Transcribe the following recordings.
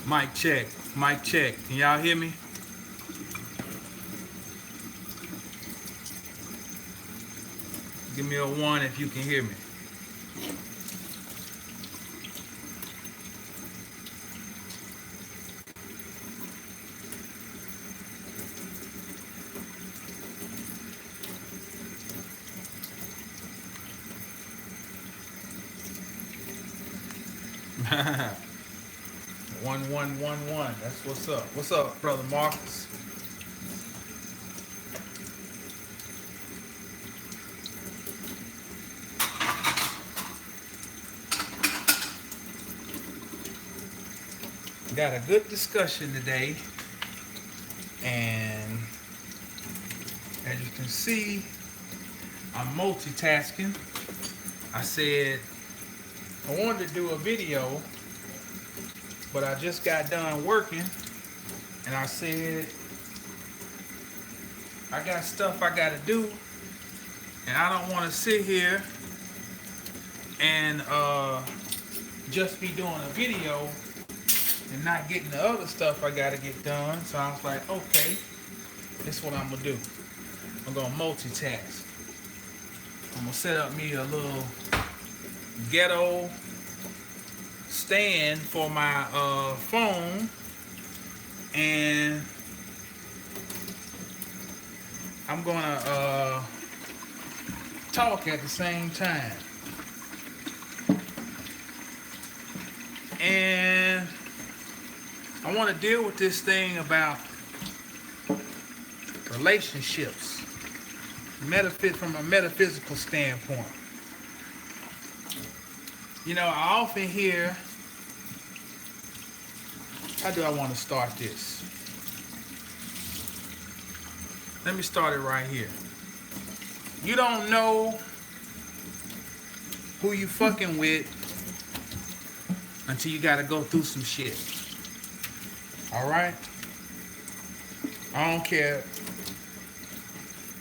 Mic check. Mic check. Can y'all hear me? Give me a one if you can hear me. One. That's what's up. What's up, brother Marcus? Got a good discussion today, and as you can see, I'm multitasking. I said I wanted to do a video, but I just got done working, and I said I got stuff I gotta do, and I don't want to sit here and just be doing a video and not getting the other stuff I gotta get done. So I was like, okay, this is what I'm gonna do. I'm gonna multitask. I'm gonna set up me a little ghetto stand for my phone, and I'm gonna talk at the same time. And I want to deal with this thing about relationships, from a metaphysical standpoint. You know, I often hear, how do I want to start this? Let me start it right here. You don't know who you fucking with until you gotta go through some shit. Alright? I don't care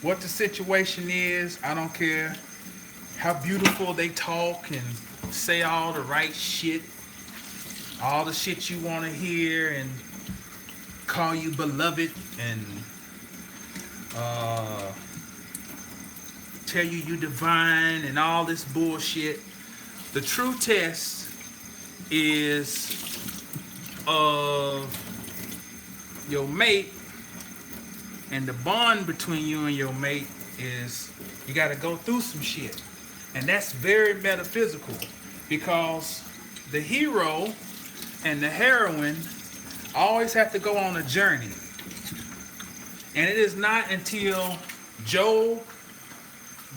what the situation is. I don't care how beautiful they talk and say all the right shit. All the shit you want to hear, and call you beloved, and tell you divine and all this bullshit. The true test is of your mate, and the bond between you and your mate is you got to go through some shit. And that's very metaphysical, because the hero and the heroine always have to go on a journey. And it is not until Job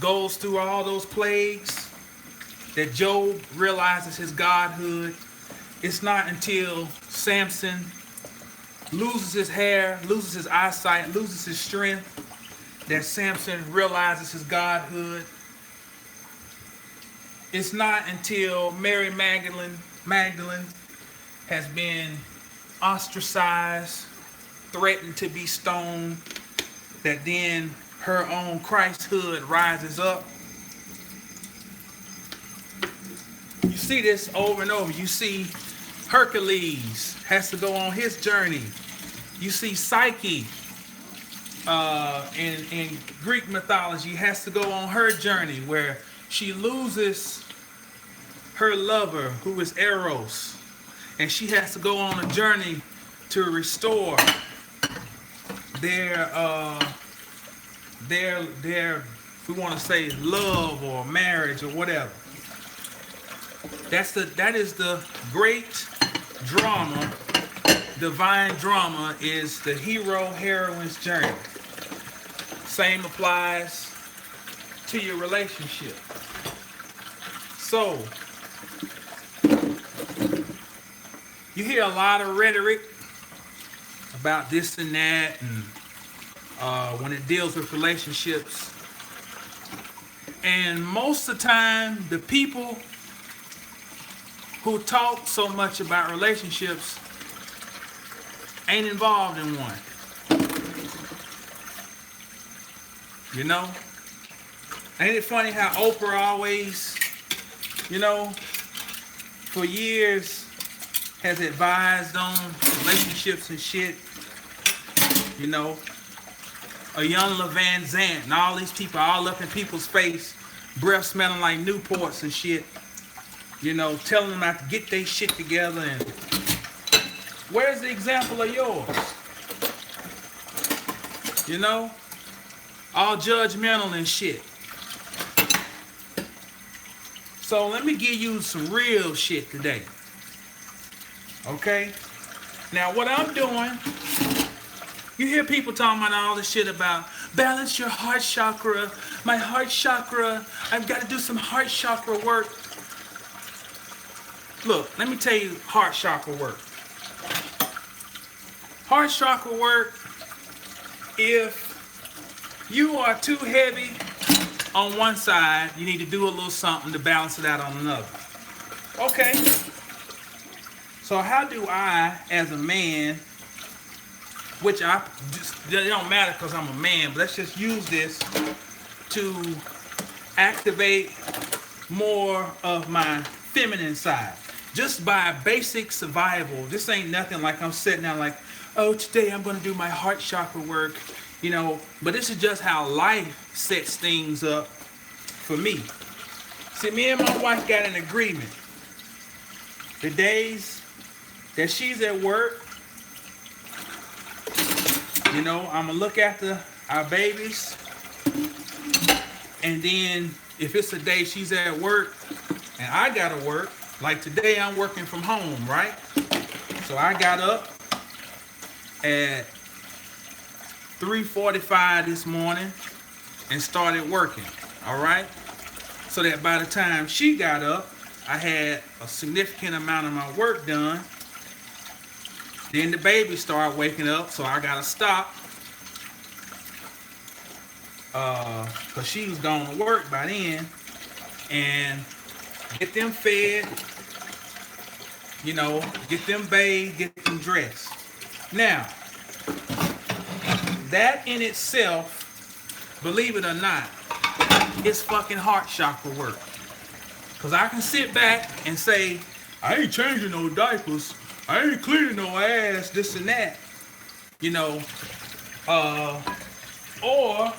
goes through all those plagues that Job realizes his godhood. It's not until Samson loses his hair, loses his eyesight, loses his strength, that Samson realizes his godhood. It's not until Mary Magdalene has been ostracized, threatened to be stoned, that then her own Christhood rises up. You see this over and over. You see Hercules has to go on his journey. You see Psyche in Greek mythology has to go on her journey, where she loses her lover, who is Eros, and she has to go on a journey to restore their if we want to say love or marriage or whatever. That is the great drama. Divine drama is the hero heroine's journey. Same applies to your relationship. So you hear a lot of rhetoric about this and that, and when it deals with relationships. And most of the time, the people who talk so much about relationships ain't involved in one. You know? Ain't it funny how Oprah always, for years has advised on relationships and shit. You know, a young LeVan Zant and all these people all up in people's face, breath smelling like Newports and shit. You know, telling them not to get their shit together. And where's the example of yours? You know, all judgmental and shit. So let me give you some real shit today. Okay? Now what I'm doing, you hear people talking about all this shit about balance your heart chakra. My heart chakra, I've got to do some heart chakra work. Look, let me tell you heart chakra work. Heart chakra work, if you are too heavy on one side, you need to do a little something to balance it out on another. Okay. So how do I, as a man, which it don't matter because I'm a man, but let's just use this to activate more of my feminine side. Just by basic survival. This ain't nothing like I'm sitting down like, oh, today I'm going to do my heart chakra work. You know, but this is just how life sets things up for me. See, me and my wife got an agreement. The days that she's at work, you know, I'm going to look after our babies. And then if it's a day she's at work and I got to work, like today I'm working from home, right? So I got up at 3:45 this morning and started working, all right? So that by the time she got up, I had a significant amount of my work done. Then the baby started waking up, so I gotta stop because she was going to work by then and get them fed, you know, get them bathed, get them dressed. Now, that in itself, believe it or not, is fucking heart chakra work. Because I can sit back and say, I ain't changing no diapers, I ain't cleaning no ass, this and that, you know, or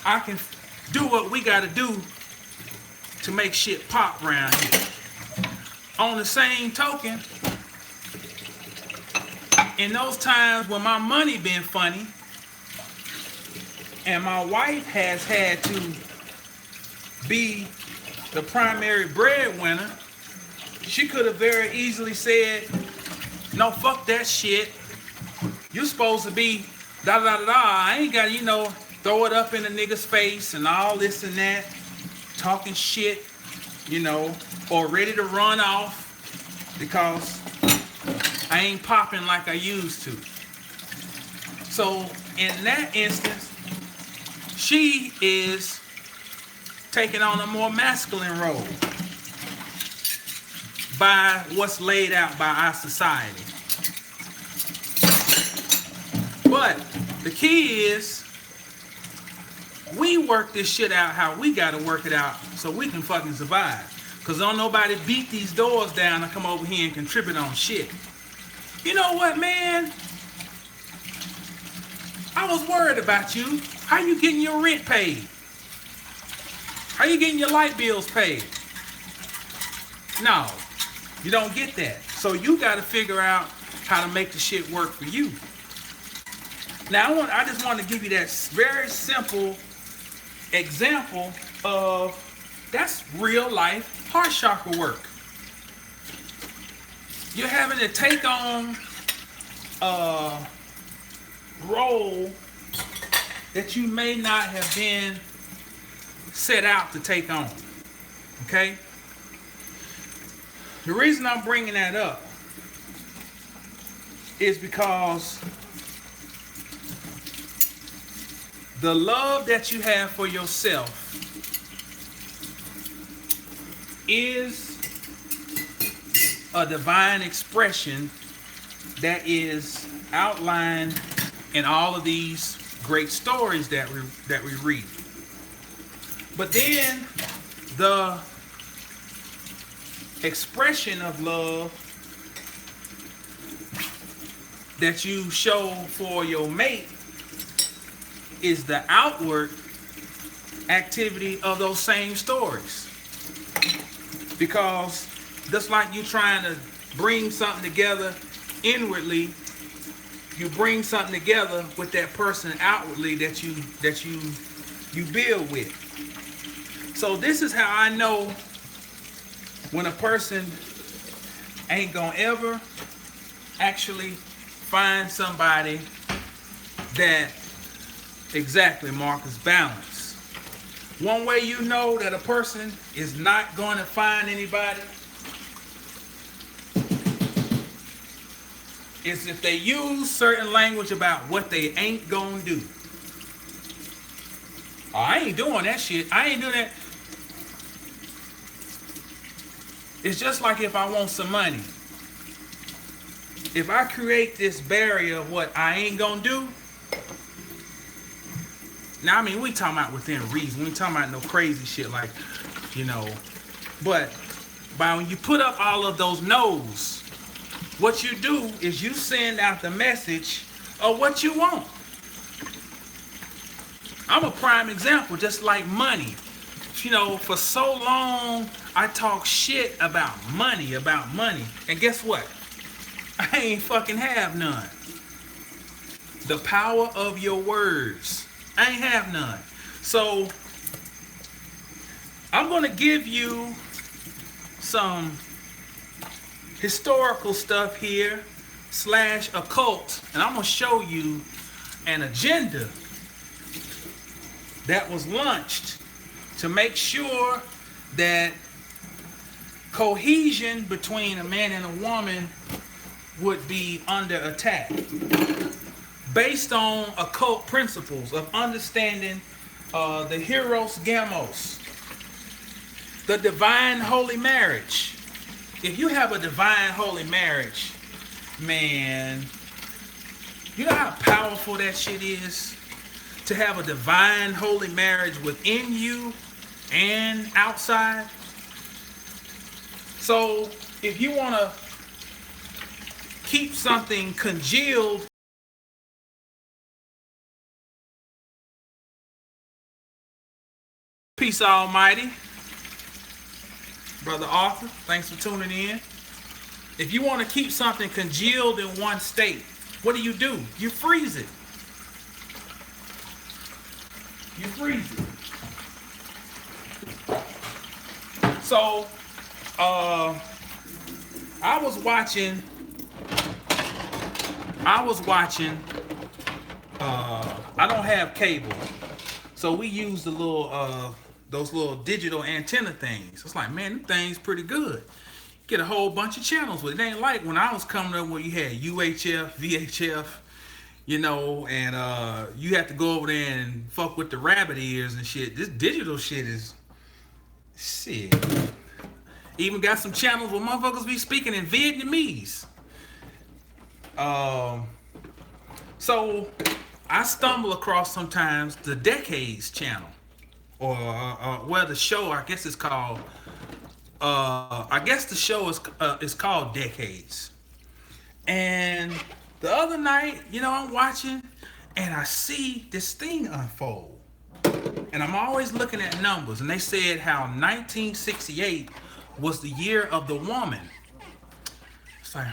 I can do what we gotta do to make shit pop around here. On the same token, in those times when my money been funny and my wife has had to be the primary breadwinner, she could have very easily said, no, fuck that shit. You supposed to be da-da-da-da. I ain't got to, you know, throw it up in a nigga's face and all this and that, talking shit, you know, or ready to run off because I ain't popping like I used to. So in that instance, she is taking on a more masculine role by what's laid out by our society. But the key is we work this shit out how we gotta work it out so we can fucking survive. Cause don't nobody beat these doors down and come over here and contribute on shit. You know what, man? I was worried about you. How you getting your rent paid? How you getting your light bills paid? No, you don't get that. So you got to figure out how to make the shit work for you. Now, I just want to give you that very simple example of that's real life heart chakra work. You're having to take on a role that you may not have been set out to take on. Okay? The reason I'm bringing that up is because the love that you have for yourself is a divine expression that is outlined in all of these great stories that we read. But then the expression of love that you show for your mate is the outward activity of those same stories. Because just like you trying to bring something together inwardly, you bring something together with that person outwardly that you build with. So this is how I know when a person ain't gonna ever actually find somebody that exactly, Marcus, balance. One way you know that a person is not going to find anybody is if they use certain language about what they ain't gonna do. Oh, I ain't doing that shit. I ain't doing that. It's just like if I want some money. If I create this barrier of what I ain't gonna do, now I mean we talking about within reason. We ain't talking about no crazy shit like, but by when you put up all of those no's, what you do is you send out the message of what you want. I'm a prime example, just like money. For so long I talk shit about money. And guess what? I ain't fucking have none. The power of your words. I ain't have none. So I'm gonna give you some historical stuff here / occult, and I'm gonna show you an agenda that was launched to make sure that cohesion between a man and a woman would be under attack based on occult principles of understanding the Hieros Gamos, the divine holy marriage. If you have a divine holy marriage, man, you know how powerful that shit is? To have a divine holy marriage within you and outside. So if you want to keep something congealed, peace almighty. Brother Arthur, thanks for tuning in. If you want to keep something congealed in one state, what do? You freeze it. You freeze it. So, I was watching, I don't have cable, so we use the little, those little digital antenna things. It's like, man, them things pretty good. Get a whole bunch of channels with it. It ain't like when I was coming up where you had UHF, VHF, and you have to go over there and fuck with the rabbit ears and shit. This digital shit is shit. Even got some channels where motherfuckers be speaking in Vietnamese. So I stumble across sometimes the Decades channel, or the show, I guess it's called. I guess the show is called Decades. And the other night, I'm watching, and I see this thing unfold. And I'm always looking at numbers, and they said how 1968 was the year of the woman. It's like,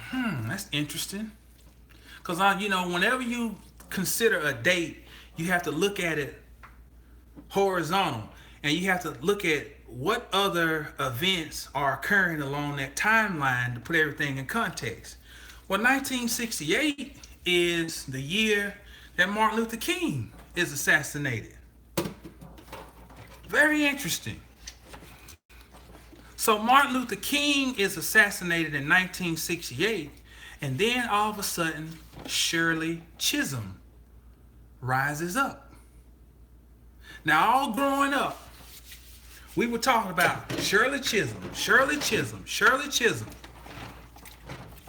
that's interesting. Because, whenever you consider a date, you have to look at it horizontal. And you have to look at what other events are occurring along that timeline to put everything in context. Well, 1968 is the year that Martin Luther King is assassinated. Very interesting. So Martin Luther King is assassinated in 1968, and then all of a sudden, Shirley Chisholm rises up. Now, all growing up, we were talking about Shirley Chisholm.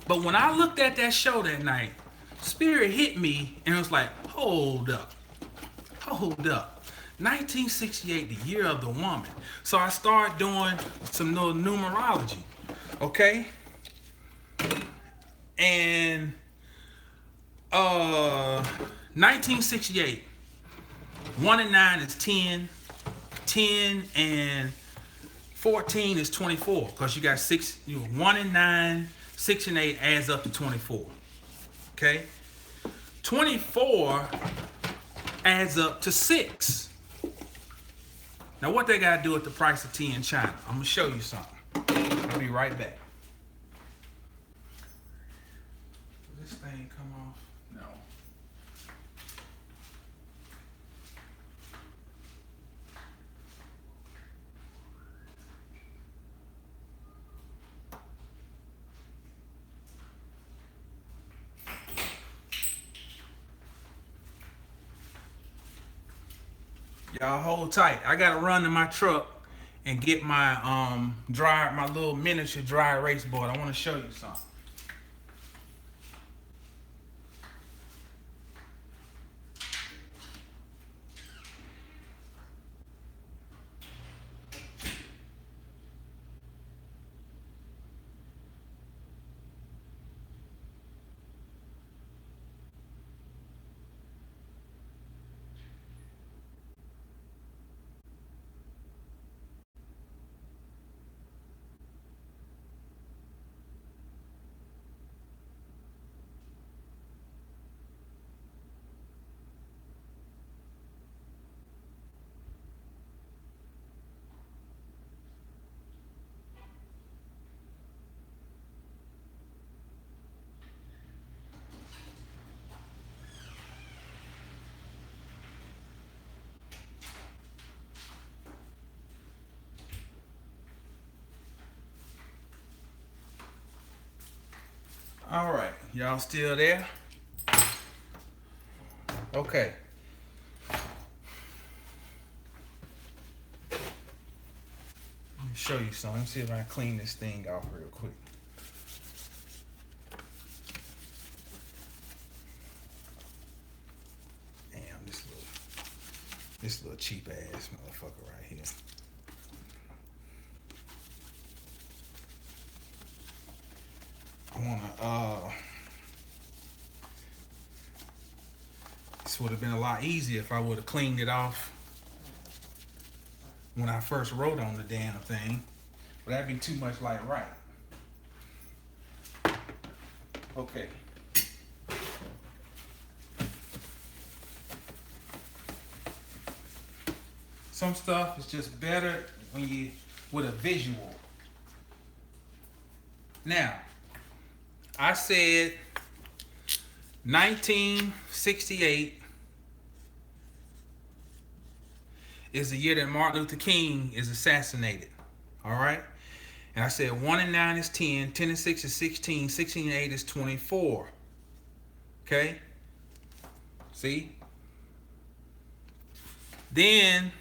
But when I looked at that show that night, spirit hit me and it was like, hold up. 1968, the year of the woman. So I started doing some little numerology, okay? And 1968. 1 and 9 is 10. 10 and 14 is 24. Because you got 1 and 9, 6 and 8 adds up to 24. Okay? 24 adds up to 6. Now what they gotta do with the price of tea in China? I'm gonna show you something. I'll be right back. Does this thing come off? No. Y'all hold tight. I gotta run to my truck and get my my little miniature dry erase board. I want to show you something. All right, y'all still there? Okay. Let me show you something. Let me see if I can clean this thing off real quick. Damn, this little cheap ass motherfucker right here. I wanna this would have been a lot easier if I would have cleaned it off when I first wrote on the damn thing. But that'd be too much like right. Okay. Some stuff is just better when you with a visual. Now, I said 1968 is the year that Martin Luther King is assassinated. All right? And I said 1 and 9 is 10, 10 and 6 is 16, 16 and 8 is 24. Okay? See? Then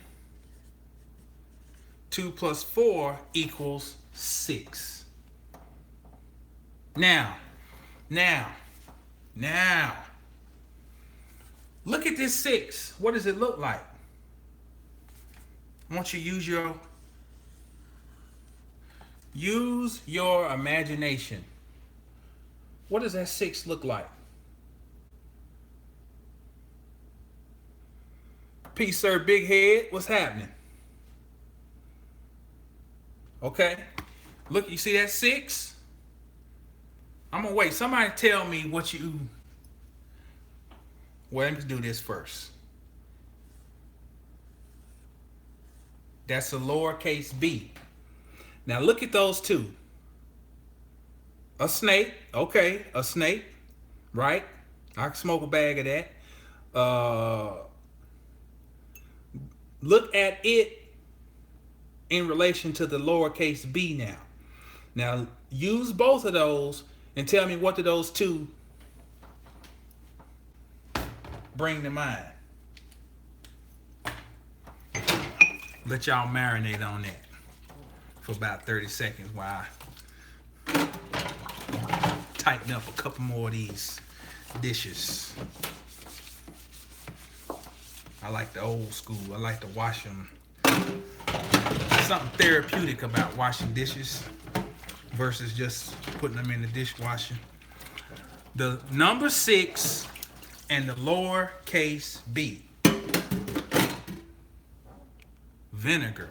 2 plus 4 equals 6. Now, look at this 6. What does it look like? I want you to use your imagination. What does that 6 look like? Peace, sir, big head. What's happening? Okay. Look, you see that 6? I'm gonna wait. Somebody tell me what you. Well, let me do this first. That's a lowercase b. Now look at those two. A snake. Okay, a snake. Right? I can smoke a bag of that. Look at it in relation to the lowercase b now. Now use both of those and tell me what do those two bring to mind. Let y'all marinate on that for about 30 seconds while I tighten up a couple more of these dishes. I like the old school. I like to wash them. There's something therapeutic about washing dishes versus just putting them in the dishwasher. The number 6 and the lowercase b. Vinegar.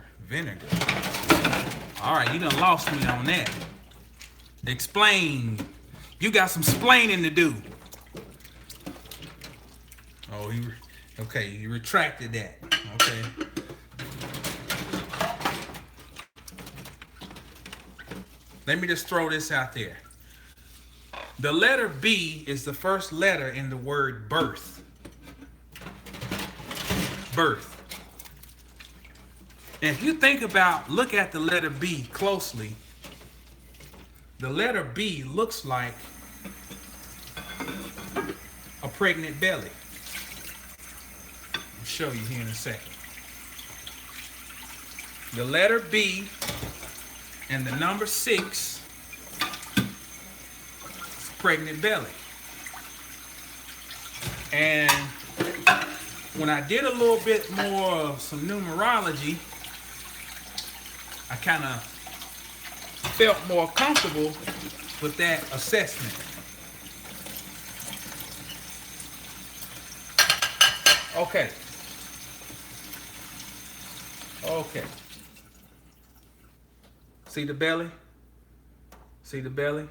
All right, you done lost me on that. Explain. You got some splaining to do. Oh, you retracted that. Okay. Let me just throw this out there. The letter B is the first letter in the word birth. Birth. And if you look at the letter B closely, the letter B looks like a pregnant belly. I'll show you here in a second. The letter B and the number 6 is pregnant belly. And when I did a little bit more of some numerology, I kind of felt more comfortable with that assessment. Okay. See the belly? See the belly?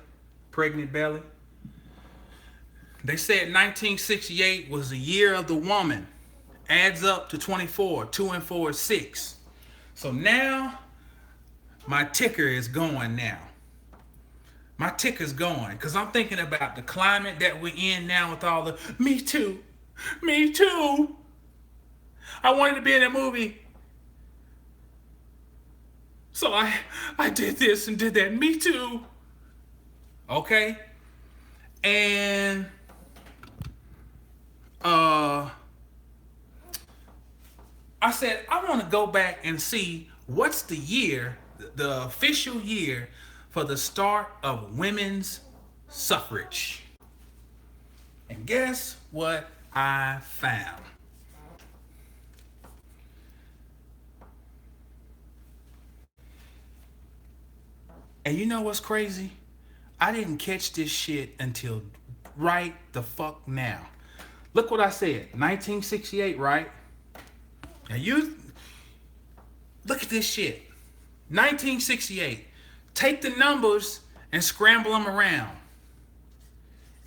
Pregnant belly? They said 1968 was the year of the woman. Adds up to 24. 2 and 4 is 6. So now my ticker is going now. My ticker's going because I'm thinking about the climate that we're in now with all the me too. I wanted to be in a movie. So I did this and did that. Me too. Okay? And I said I want to go back and see what's the year, the official year for the start of women's suffrage. And guess what I found? And you know what's crazy? I didn't catch this shit until right the fuck now. Look what I said. 1968, right? Now you look at this shit. 1968. Take the numbers and scramble them around.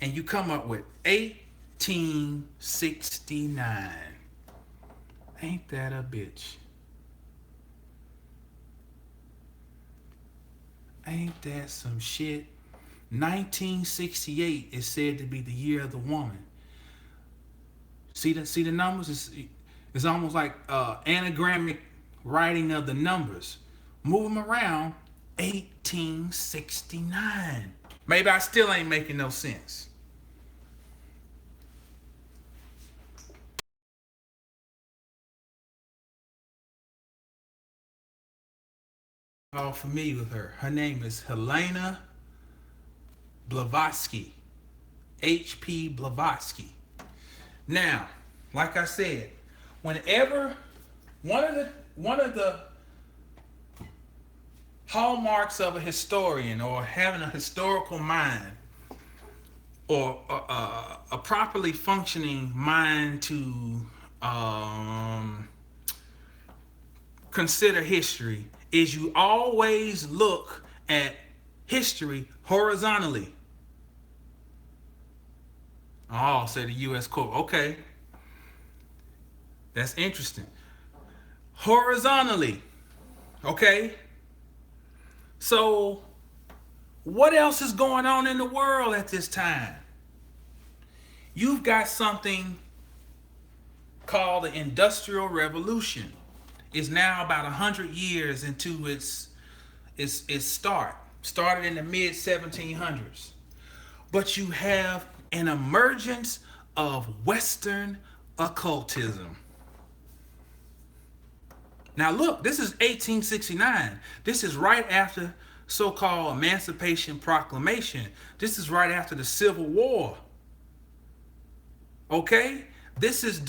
And you come up with 1869. Ain't that a bitch? Ain't that some shit? 1968 is said to be the year of the woman. See the numbers? It's almost like anagrammic writing of the numbers. Move them around. 1869. Maybe I still ain't making no sense. All familiar with her. Her name is Helena Blavatsky. H.P. Blavatsky. Now, like I said, whenever one of the hallmarks of a historian or having a historical mind or a properly functioning mind to consider history is you always look at history horizontally. Oh, say the U.S. Court. Okay. That's interesting. Horizontally. Okay. So, what else is going on in the world at this time? You've got something called the Industrial Revolution. It's now about 100 years into its start. Started in the mid 1700s. But you have an emergence of Western occultism. Now look, this is 1869. This is right after so-called Emancipation Proclamation. This is right after the Civil War. Okay? This is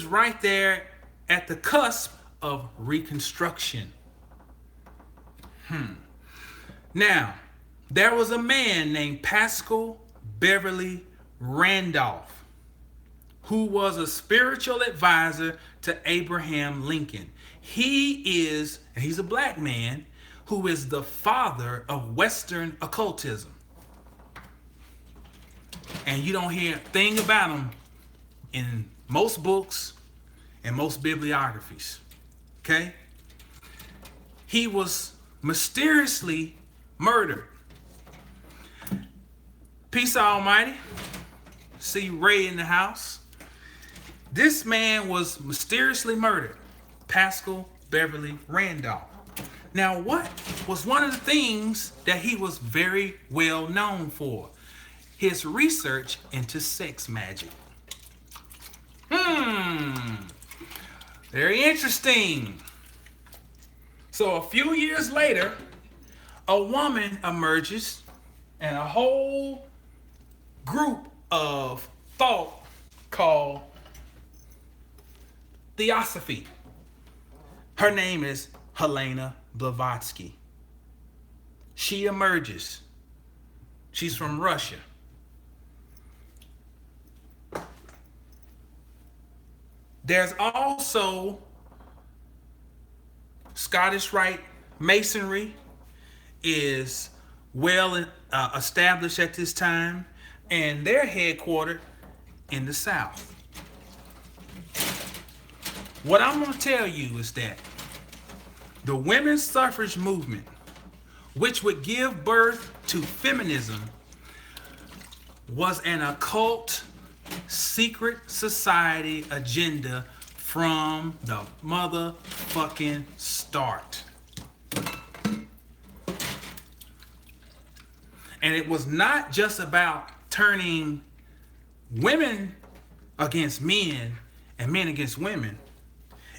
right there at the cusp of Reconstruction. Now, there was a man named Pascal Beverly Randolph. who was a spiritual advisor to Abraham Lincoln. He's a black man who is the father of Western occultism. And you don't hear a thing about him in most books and most bibliographies. Okay? He was mysteriously murdered. Peace Almighty. See Ray in the house. This man was mysteriously murdered. Pascal Beverly Randolph. Now, what was one of the things that he was very well known for? His research into sex magic. Very interesting. So a few years later, a woman emerges and a whole group of thought called Theosophy. Her name is Helena Blavatsky. She emerges. She's from Russia. There's also Scottish Rite Masonry is well established at this time, and they're headquartered in the South. What I'm going to tell you is that the women's suffrage movement, which would give birth to feminism, was an occult secret society agenda from the motherfucking start. And it was not just about turning women against men and men against women.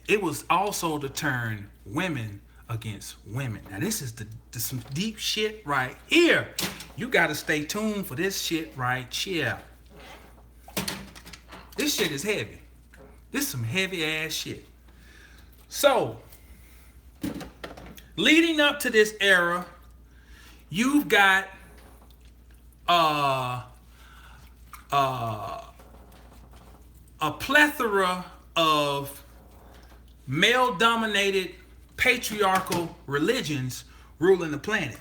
It was also to turn women against women. Now this is some deep shit right here. You got to stay tuned for this shit right here. This shit is heavy. This is some heavy ass shit. So, leading up to this era, you've got a plethora of male-dominated patriarchal religions ruling the planet.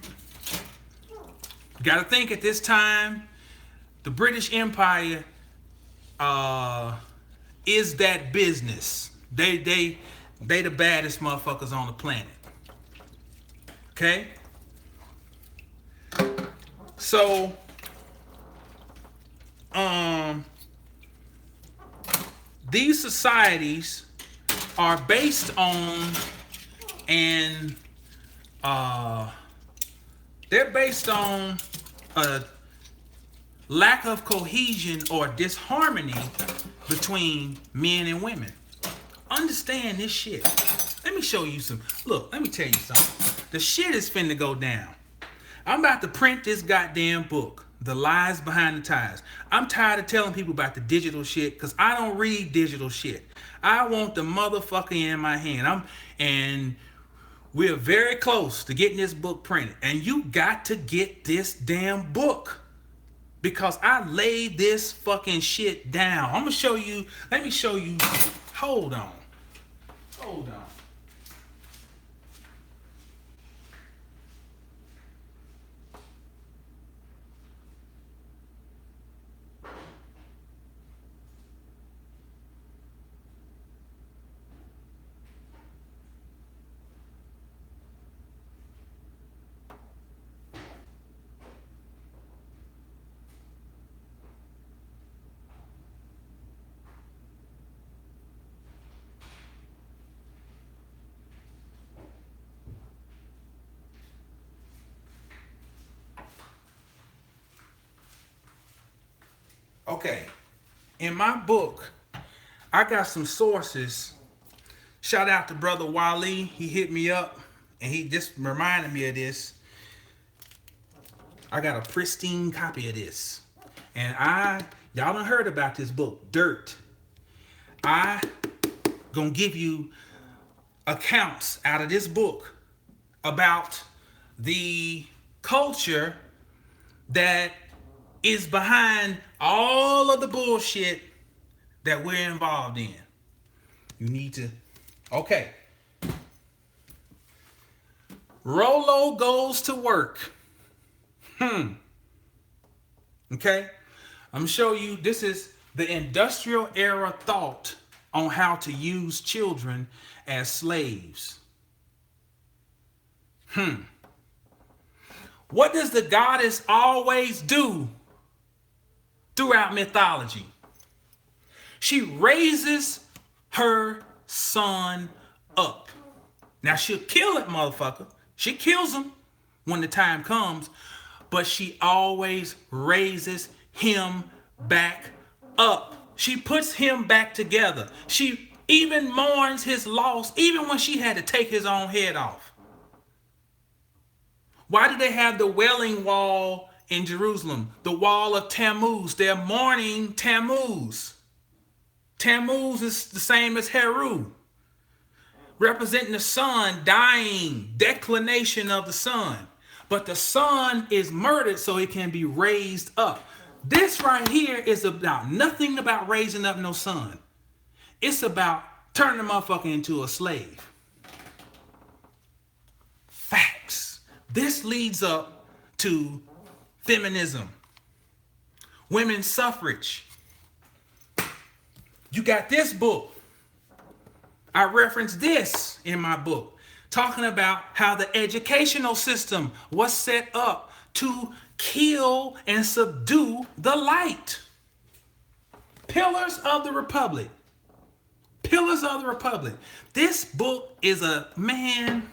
You got to think at this time, the British Empire is that business. They the baddest motherfuckers on the planet. Okay? So, these societies are based on they're based on a lack of cohesion or disharmony between men and women. Understand this shit. Let me show you some. Look, let me tell you something. The shit is finna go down. I'm about to print this goddamn book, The Lies Behind the Ties. I'm tired of telling people about the digital shit because I don't read digital shit. I want the motherfucker in my hand. And we're very close to getting this book printed. And you got to get this damn book. Because I laid this fucking shit down. I'm gonna show you. Let me show you. Hold on. Hold on. Okay, in my book, I got some sources. Shout out to Brother Wally. He hit me up and he just reminded me of this. I got a pristine copy of this. And y'all done heard about this book, Dirt. I gonna give you accounts out of this book about the culture that is behind all of the bullshit that we're involved in. You need to, okay. Rolo goes to work. Okay? I'm going to show you, this is the industrial era thought on how to use children as slaves. What does the goddess always do throughout mythology? She raises her son up. Now she'll kill it, motherfucker. She kills him when the time comes, but she always raises him back up. She puts him back together. She even mourns his loss, even when she had to take his own head off. Why do they have the Wailing Wall in Jerusalem? The Wall of Tammuz. They're mourning Tammuz. Tammuz is the same as Heru, representing the sun dying, declination of the sun. But the sun is murdered so it can be raised up. This right here is about nothing about raising up no son. It's about turning the motherfucker into a slave. Facts. This leads up to feminism, women's suffrage. You got this book. I referenced this in my book, talking about how the educational system was set up to kill and subdue the light. Pillars of the Republic. Pillars of the Republic. This book is a, man,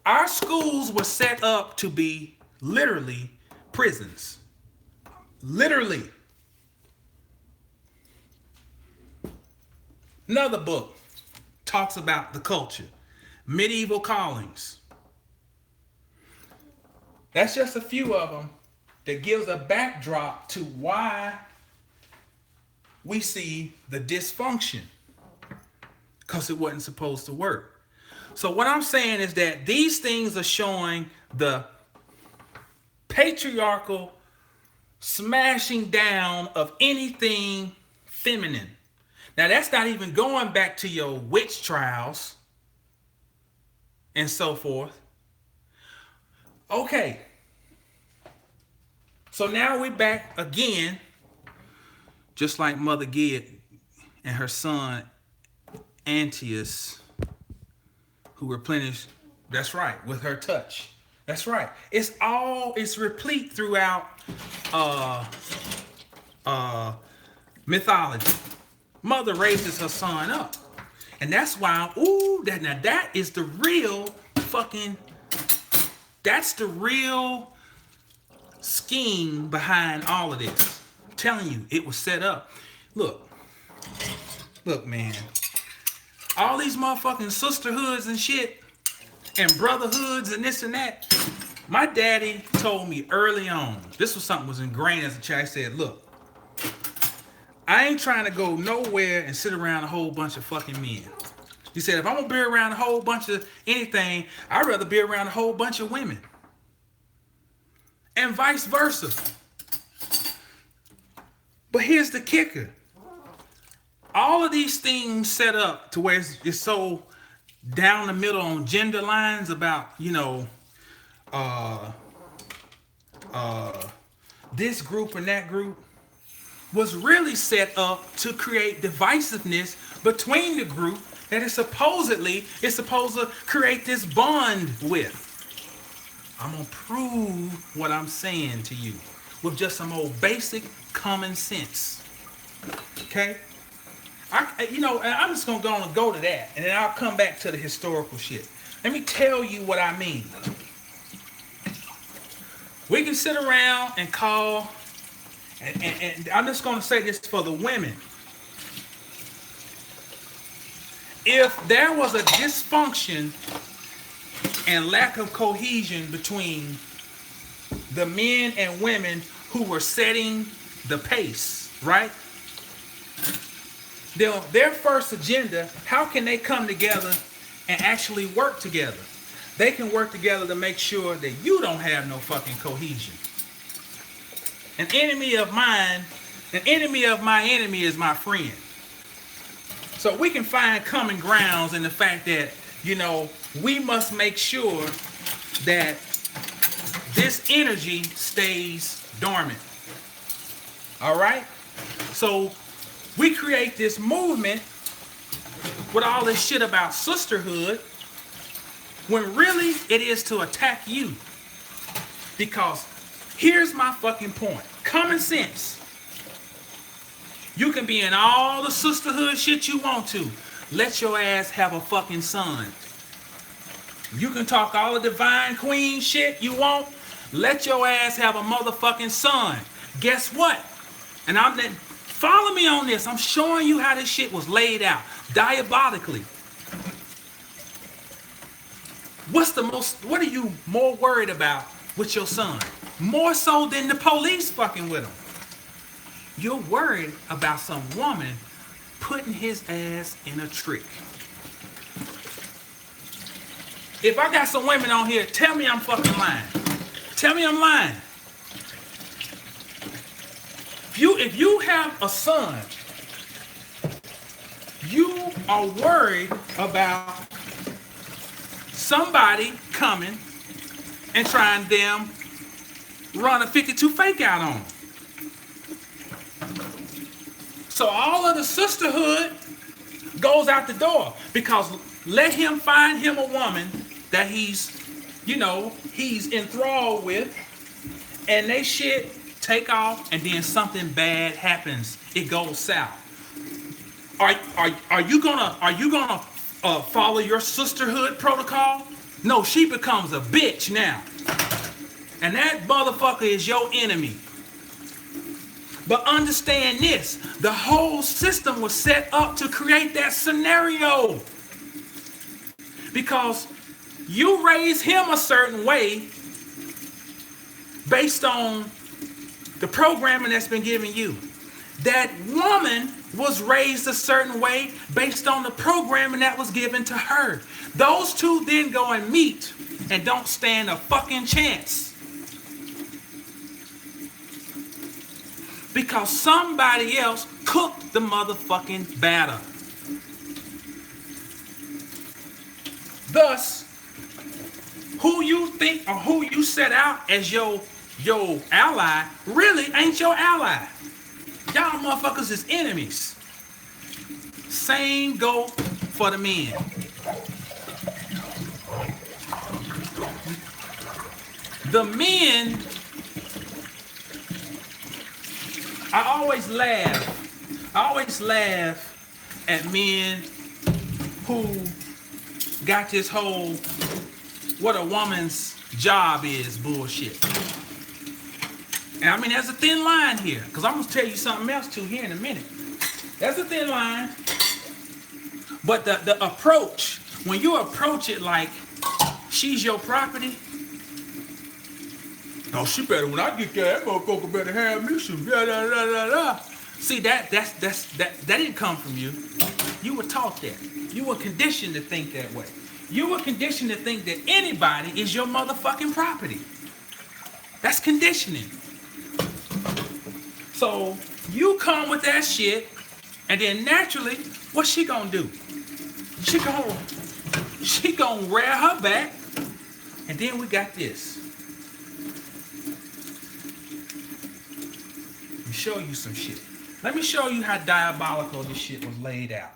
our schools were set up to be literally prisons. Literally. Another book talks about the culture. Medieval callings. That's just a few of them that gives a backdrop to why we see the dysfunction. Because it wasn't supposed to work. So what I'm saying is that these things are showing the patriarchal smashing down of anything feminine. Now, that's not even going back to your witch trials and so forth. Okay. So now we're back again, just like Mother Gid and her son, Antius, who replenished, that's right, with her touch. That's right. It's replete throughout mythology. Mother raises her son up. And that's why, that is the real that's the real scheme behind all of this. I'm telling you, it was set up. Look, man. All these motherfucking sisterhoods and shit, and brotherhoods and this and that. My daddy told me early on, this was something that was ingrained as a child. He said, look, I ain't trying to go nowhere and sit around a whole bunch of fucking men. He said, if I'm going to be around a whole bunch of anything, I'd rather be around a whole bunch of women. And vice versa. But here's the kicker. All of these things set up to where it's so down the middle on gender lines about, this group and that group, was really set up to create divisiveness between the group that is supposed to create this bond with. I'm going to prove what I'm saying to you with just some old basic common sense. Okay? I'm just going to go to that, and then I'll come back to the historical shit. Let me tell you what I mean. We can sit around and call, and I'm just going to say this for the women. If there was a dysfunction and lack of cohesion between the men and women who were setting the pace, right? Their first agenda, how can they come together and actually work together? They can work together to make sure that you don't have no fucking cohesion. An enemy of mine An enemy of my enemy is my friend. So we can find common grounds in the fact that, we must make sure that this energy stays dormant. All right? So we create this movement with all this shit about sisterhood when really it is to attack you. Because here's my fucking point. Common sense. You can be in all the sisterhood shit you want to. Let your ass have a fucking son. You can talk all the divine queen shit you want. Let your ass have a motherfucking son. Guess what? And follow me on this. I'm showing you how this shit was laid out diabolically. What are you more worried about with your son? More so than the police fucking with him. You're worried about some woman putting his ass in a trick. If I got some women on here, tell me I'm fucking lying. Tell me I'm lying. If you have a son, you are worried about somebody coming and trying them run a 52 fake out on him. So all of the sisterhood goes out the door because let him find him a woman that he's enthralled with, and they shit take off, and then something bad happens. It goes south. Are you gonna follow your sisterhood protocol? No, she becomes a bitch now, and that motherfucker is your enemy. But understand this, the whole system was set up to create that scenario. Because you raise him a certain way based on the programming that's been given you. That woman was raised a certain way based on the programming that was given to her. Those two then go and meet and don't stand a fucking chance. Because somebody else cooked the motherfucking batter. Thus, who you think or who you set out as your ally really ain't your ally. Y'all motherfuckers is enemies. Same go for the men. The men, I always laugh at men who got this whole what a woman's job is bullshit. And I mean, there's a thin line here, because I'm going to tell you something else too here in a minute. There's a thin line, but the approach, when you approach it like she's your property, oh, she better, when I get there, that motherfucker better have me some, da da da da da. See, that didn't come from you. You were taught that. You were conditioned to think that way. You were conditioned to think that anybody is your motherfucking property. That's conditioning. So you come with that shit, and then naturally, what's she gonna do? She gonna rear her back, and then we got this. Let me show you some shit. Let me show you how diabolical this shit was laid out.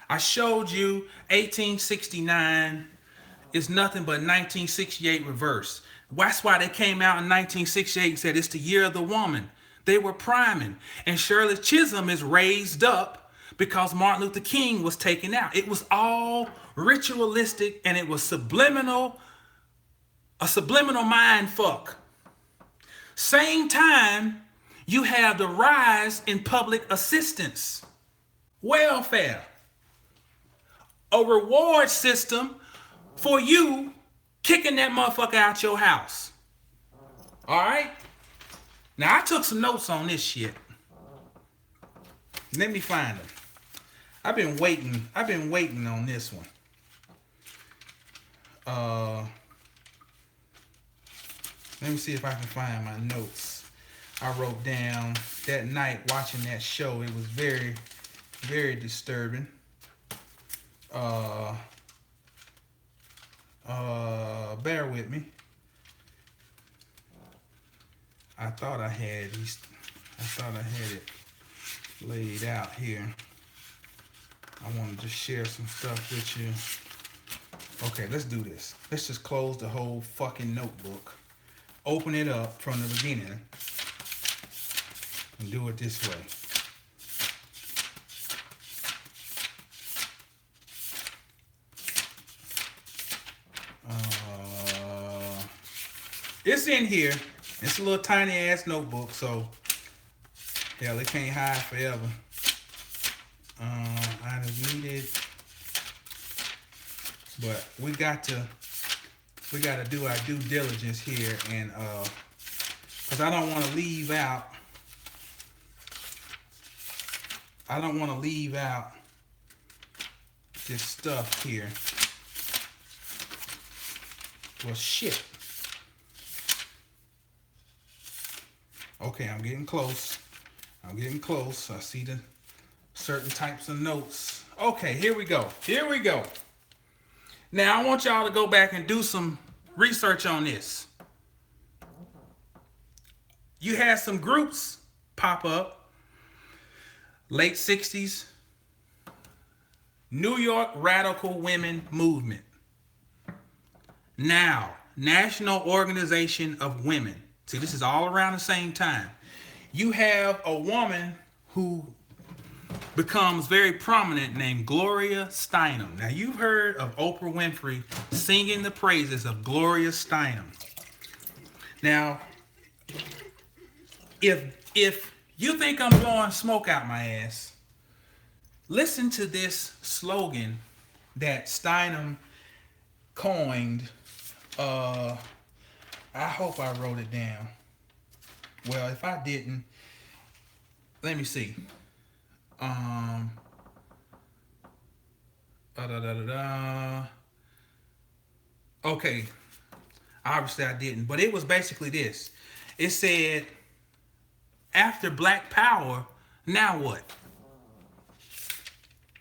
I showed you 1869 is nothing but 1968 reverse. That's why they came out in 1968 and said it's the year of the woman. They were priming. And Shirley Chisholm is raised up because Martin Luther King was taken out. It was all ritualistic, and it was subliminal, a subliminal mind fuck. Same time, you have the rise in public assistance, welfare, a reward system for you kicking that motherfucker out your house. All right? Now, I took some notes on this shit. Let me find them. I've been waiting on this one. Let me see if I can find my notes. I wrote down that night watching that show. It was very, very disturbing. Bear with me. I thought I had it laid out here. I wanted to share some stuff with you. Okay, let's do this. Let's just close the whole fucking notebook. Open it up from the beginning and do it this way. It's in here. It's a little tiny ass notebook, so hell, it can't hide forever. Items needed, but we got to do our due diligence here, and because I don't want to leave out. This stuff here. Well, shit. Okay, I'm getting close. I see the certain types of notes. Okay, here we go. Now, I want y'all to go back and do some research on this. You had some groups pop up. Late 60s. New York Radical Women Movement. Now, National Organization of Women. See, this is all around the same time. You have a woman who becomes very prominent named Gloria Steinem. Now, you've heard of Oprah Winfrey singing the praises of Gloria Steinem. Now, if you think I'm blowing smoke out my ass, listen to this slogan that Steinem coined. I hope I wrote it down. Well, if I didn't, let me see. Okay, obviously I didn't, but it was basically this. It said, after Black Power, now what?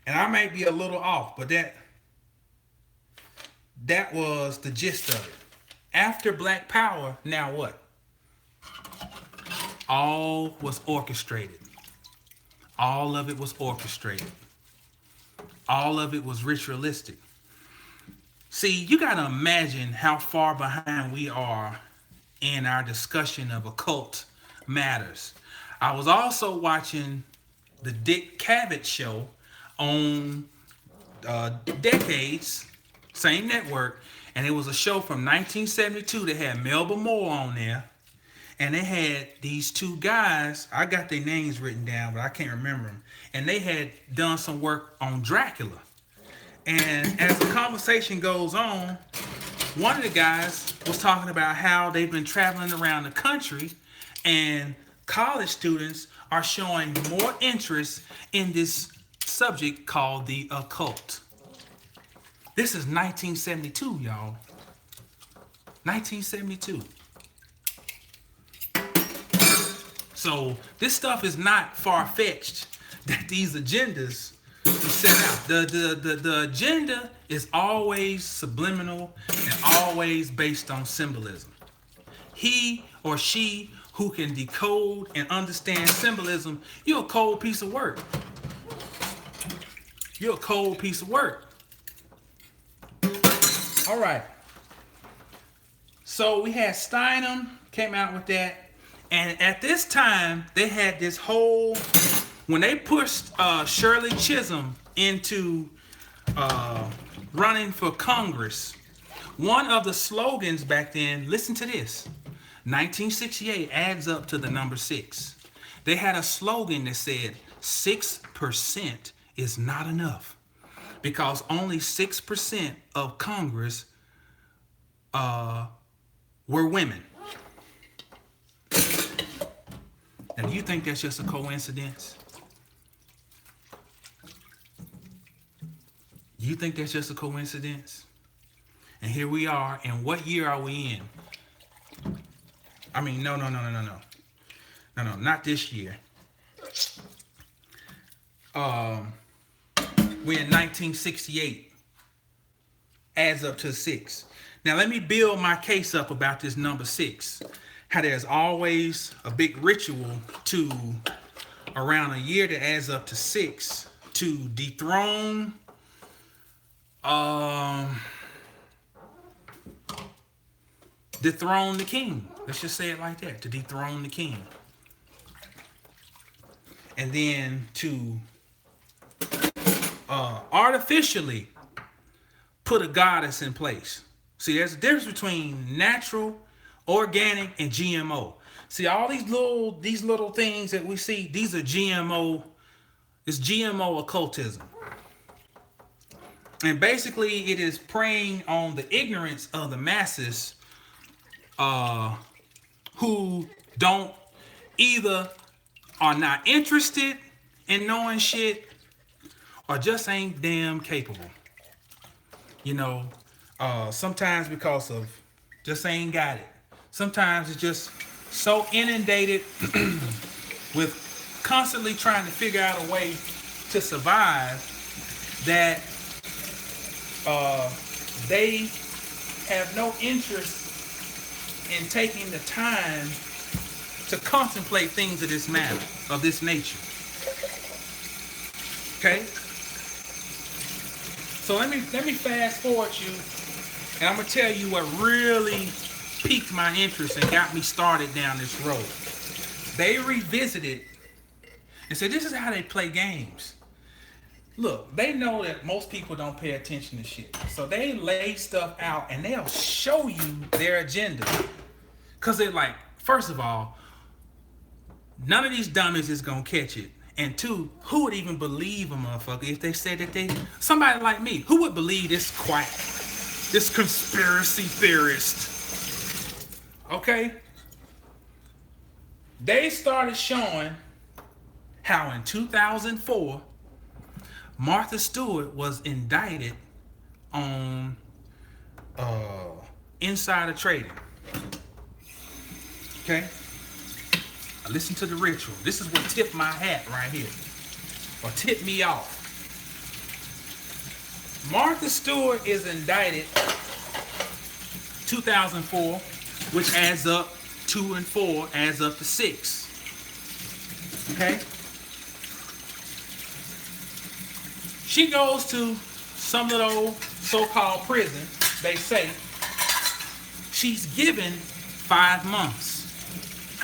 And I might be a little off, but that was the gist of it. After Black Power, now what? All was orchestrated. All of it was orchestrated. All of it was ritualistic. See, you got to imagine how far behind we are in our discussion of occult matters. I was also watching the Dick Cavett show on Decades, same network, and it was a show from 1972 that had Melba Moore on there, and they had these two guys. I got their names written down, but I can't remember them, and they had done some work on Dracula. And as the conversation goes on, one of the guys was talking about how they've been traveling around the country, and college students are showing more interest in this subject called the occult. This is 1972, y'all. 1972. So this stuff is not far-fetched that these agendas are set out. The agenda is always subliminal and always based on symbolism. He or she who can decode and understand symbolism, you're a cold piece of work. You're a cold piece of work. All right. So we had Steinem came out with that. And at this time, they had this whole, when they pushed Shirley Chisholm into running for Congress, one of the slogans back then, listen to this, 1968 adds up to the number 6. They had a slogan that said 6% is not enough because only 6% of Congress were women. Now, do you think that's just a coincidence? You think that's just a coincidence? And here we are, and what year are we in? I mean, no, not this year. We're in 1968. Adds up to 6. Now let me build my case up about this number 6. How there's always a big ritual to around a year that adds up to 6 to dethrone dethrone the king. Let's just say it like that. To dethrone the king. And then to artificially put a goddess in place. See, there's a difference between natural, organic, and GMO. See, all these little things that we see, these are GMO. It's GMO occultism. And basically it is preying on the ignorance of the masses who don't either are not interested in knowing shit or just ain't damn capable. You know, sometimes because of just ain't got it. Sometimes it's just so inundated with constantly trying to figure out a way to survive that they have no interest in taking the time to contemplate things of this matter, of this nature. Okay? So let me fast forward you, and I'm gonna tell you what really piqued my interest and got me started down this road. They revisited and said, this is how they play games. Look, they know that most people don't pay attention to shit. So they lay stuff out and they'll show you their agenda. Because they're like, first of all, none of these dummies is going to catch it. And two, who would even believe a motherfucker if they said that somebody like me, who would believe this quack, this conspiracy theorist? Okay? They started showing how in 2004, Martha Stewart was indicted on insider trading. Okay? Now listen to the ritual. This is what tipped my hat right here. Or tipped me off. Martha Stewart is indicted 2004, which adds up 2 and 4 adds up to 6. Okay? She goes to some little so-called prison, they say. She's given 5 months.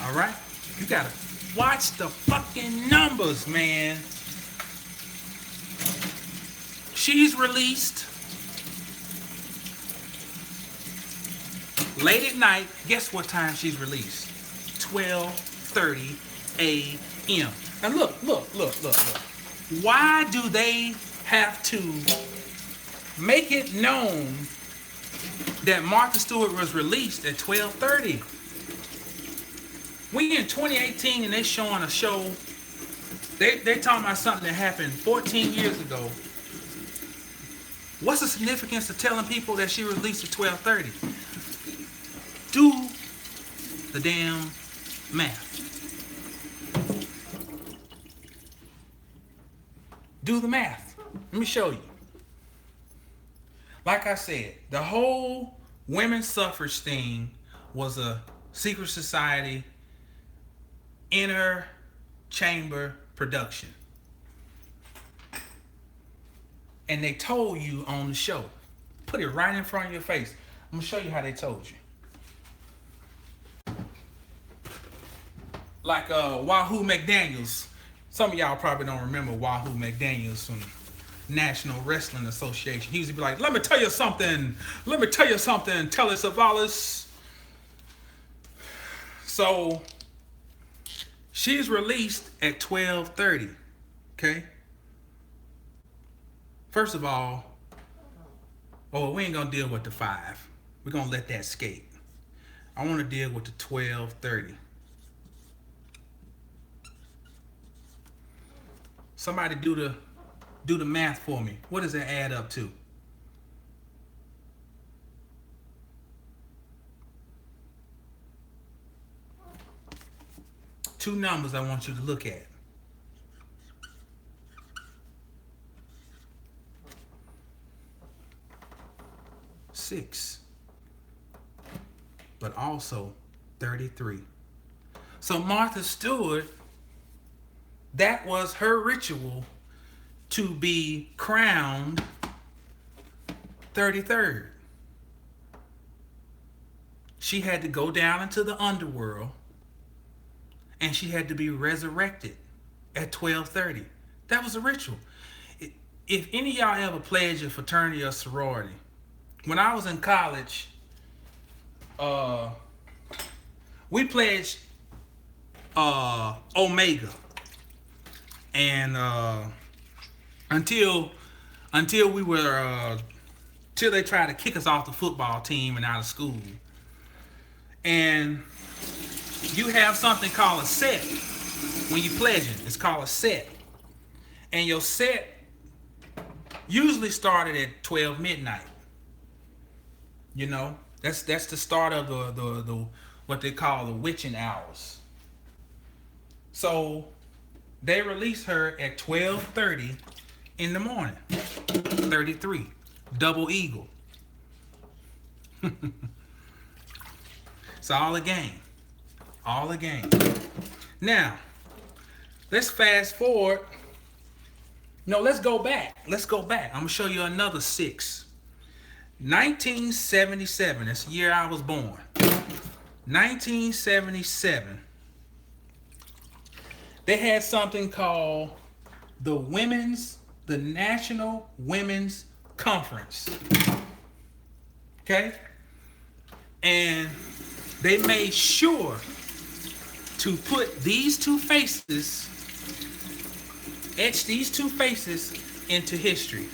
All right? You gotta watch the fucking numbers, man. She's released late at night. Guess what time she's released? 12:30 a.m. And look. Why do they have to make it known that Martha Stewart was released at 12:30? We in 2018 and they showing a show. They talking about something that happened 14 years ago. What's the significance of telling people that she was released at 12:30? Do the damn math. Do the math. Let me show you. Like I said, the whole women's suffrage thing was a secret society inner chamber production. And they told you on the show. Put it right in front of your face. I'm going to show you how they told you. Like Wahoo McDaniels. Some of y'all probably don't remember Wahoo McDaniels from National Wrestling Association. He used to be like, let me tell you something. Let me tell you something. Tell us about us. So she's released at 12:30. Okay? First of all, we ain't gonna deal with the 5. We're gonna let that skate. I want to deal with the 12:30. Somebody do the math for me. What does that add up to? Two numbers I want you to look at. 6, but also 33. So Martha Stewart, that was her ritual to be crowned 33rd. She had to go down into the underworld and she had to be resurrected at 12:30. That was a ritual. If any of y'all ever pledged a fraternity or sorority, when I was in college, we pledged Omega, and until we were till they tried to kick us off the football team and out of school. And you have something called a set when you pledging. It's called a set, and your set usually started at 12 midnight. You know, that's the start of the what they call the witching hours. So they released her at 12:30 in the morning. 33, double eagle. It's all a game. All a game. Now, let's fast forward. No, let's go back. Let's go back. I'm going to show you another 6. 1977. That's the year I was born. 1977. They had something called the National Women's Conference. Okay? And they made sure to put these two faces, etch these two faces into history.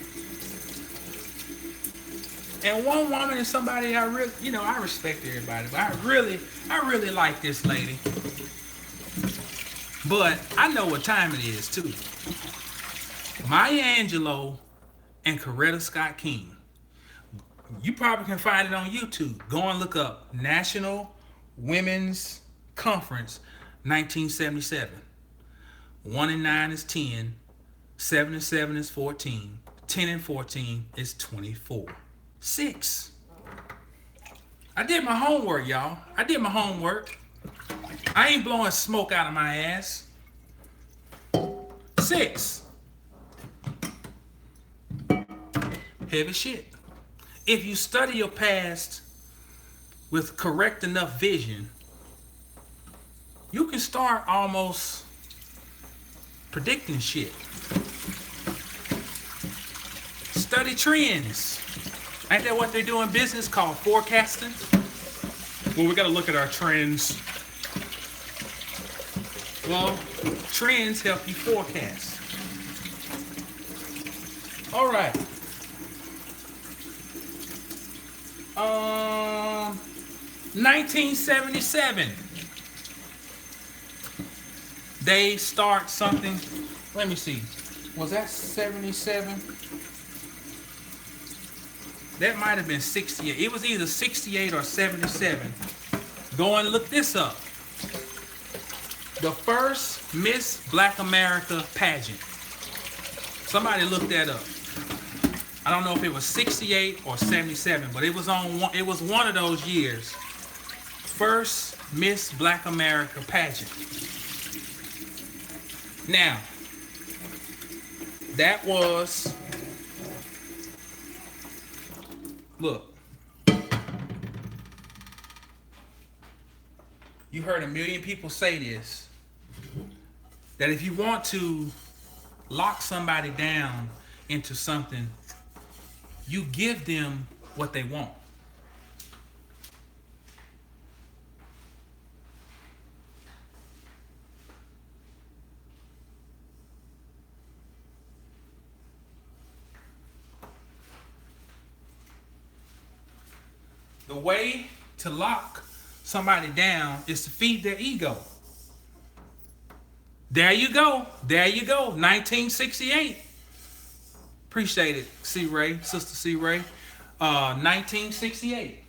And one woman is somebody I really, I respect everybody, but I really like this lady. But I know what time it is too. Maya Angelou and Coretta Scott King. You probably can find it on YouTube. Go and look up National Women's Conference 1977. 1 and 9 is 10. 7 and 7 is 14. 10 and 14 is 24. 6. I did my homework, y'all. I did my homework. I ain't blowing smoke out of my ass. 6. Heavy shit. If you study your past with correct enough vision, you can start almost predicting shit. Study trends. Ain't that what they do in business called forecasting? Well, we got to look at our trends. Well, trends help you forecast. All right. 1977. They start something. Let me see. Was that 77? That might have been 68. It was either 68 or 77. Go and look this up. The first Miss Black America pageant. Somebody look that up. I don't know if it was 68 or 77, but it was one of those years. First Miss Black America pageant. Now, that was, look, you heard a million people say this, that if you want to lock somebody down into something, you give them what they want. The way to lock somebody down is to feed their ego. There you go. There you go. 1968. Appreciate it, C. Ray, Sister C. Ray. 1968.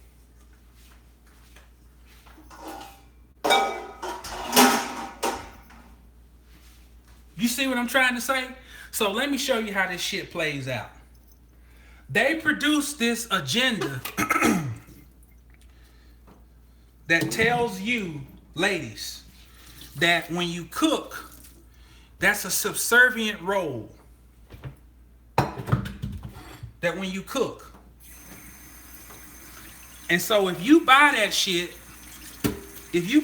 You see what I'm trying to say? So let me show you how this shit plays out. They produced this agenda that tells you, ladies, that when you cook, that's a subservient role. That when you cook. And so if you buy that shit, you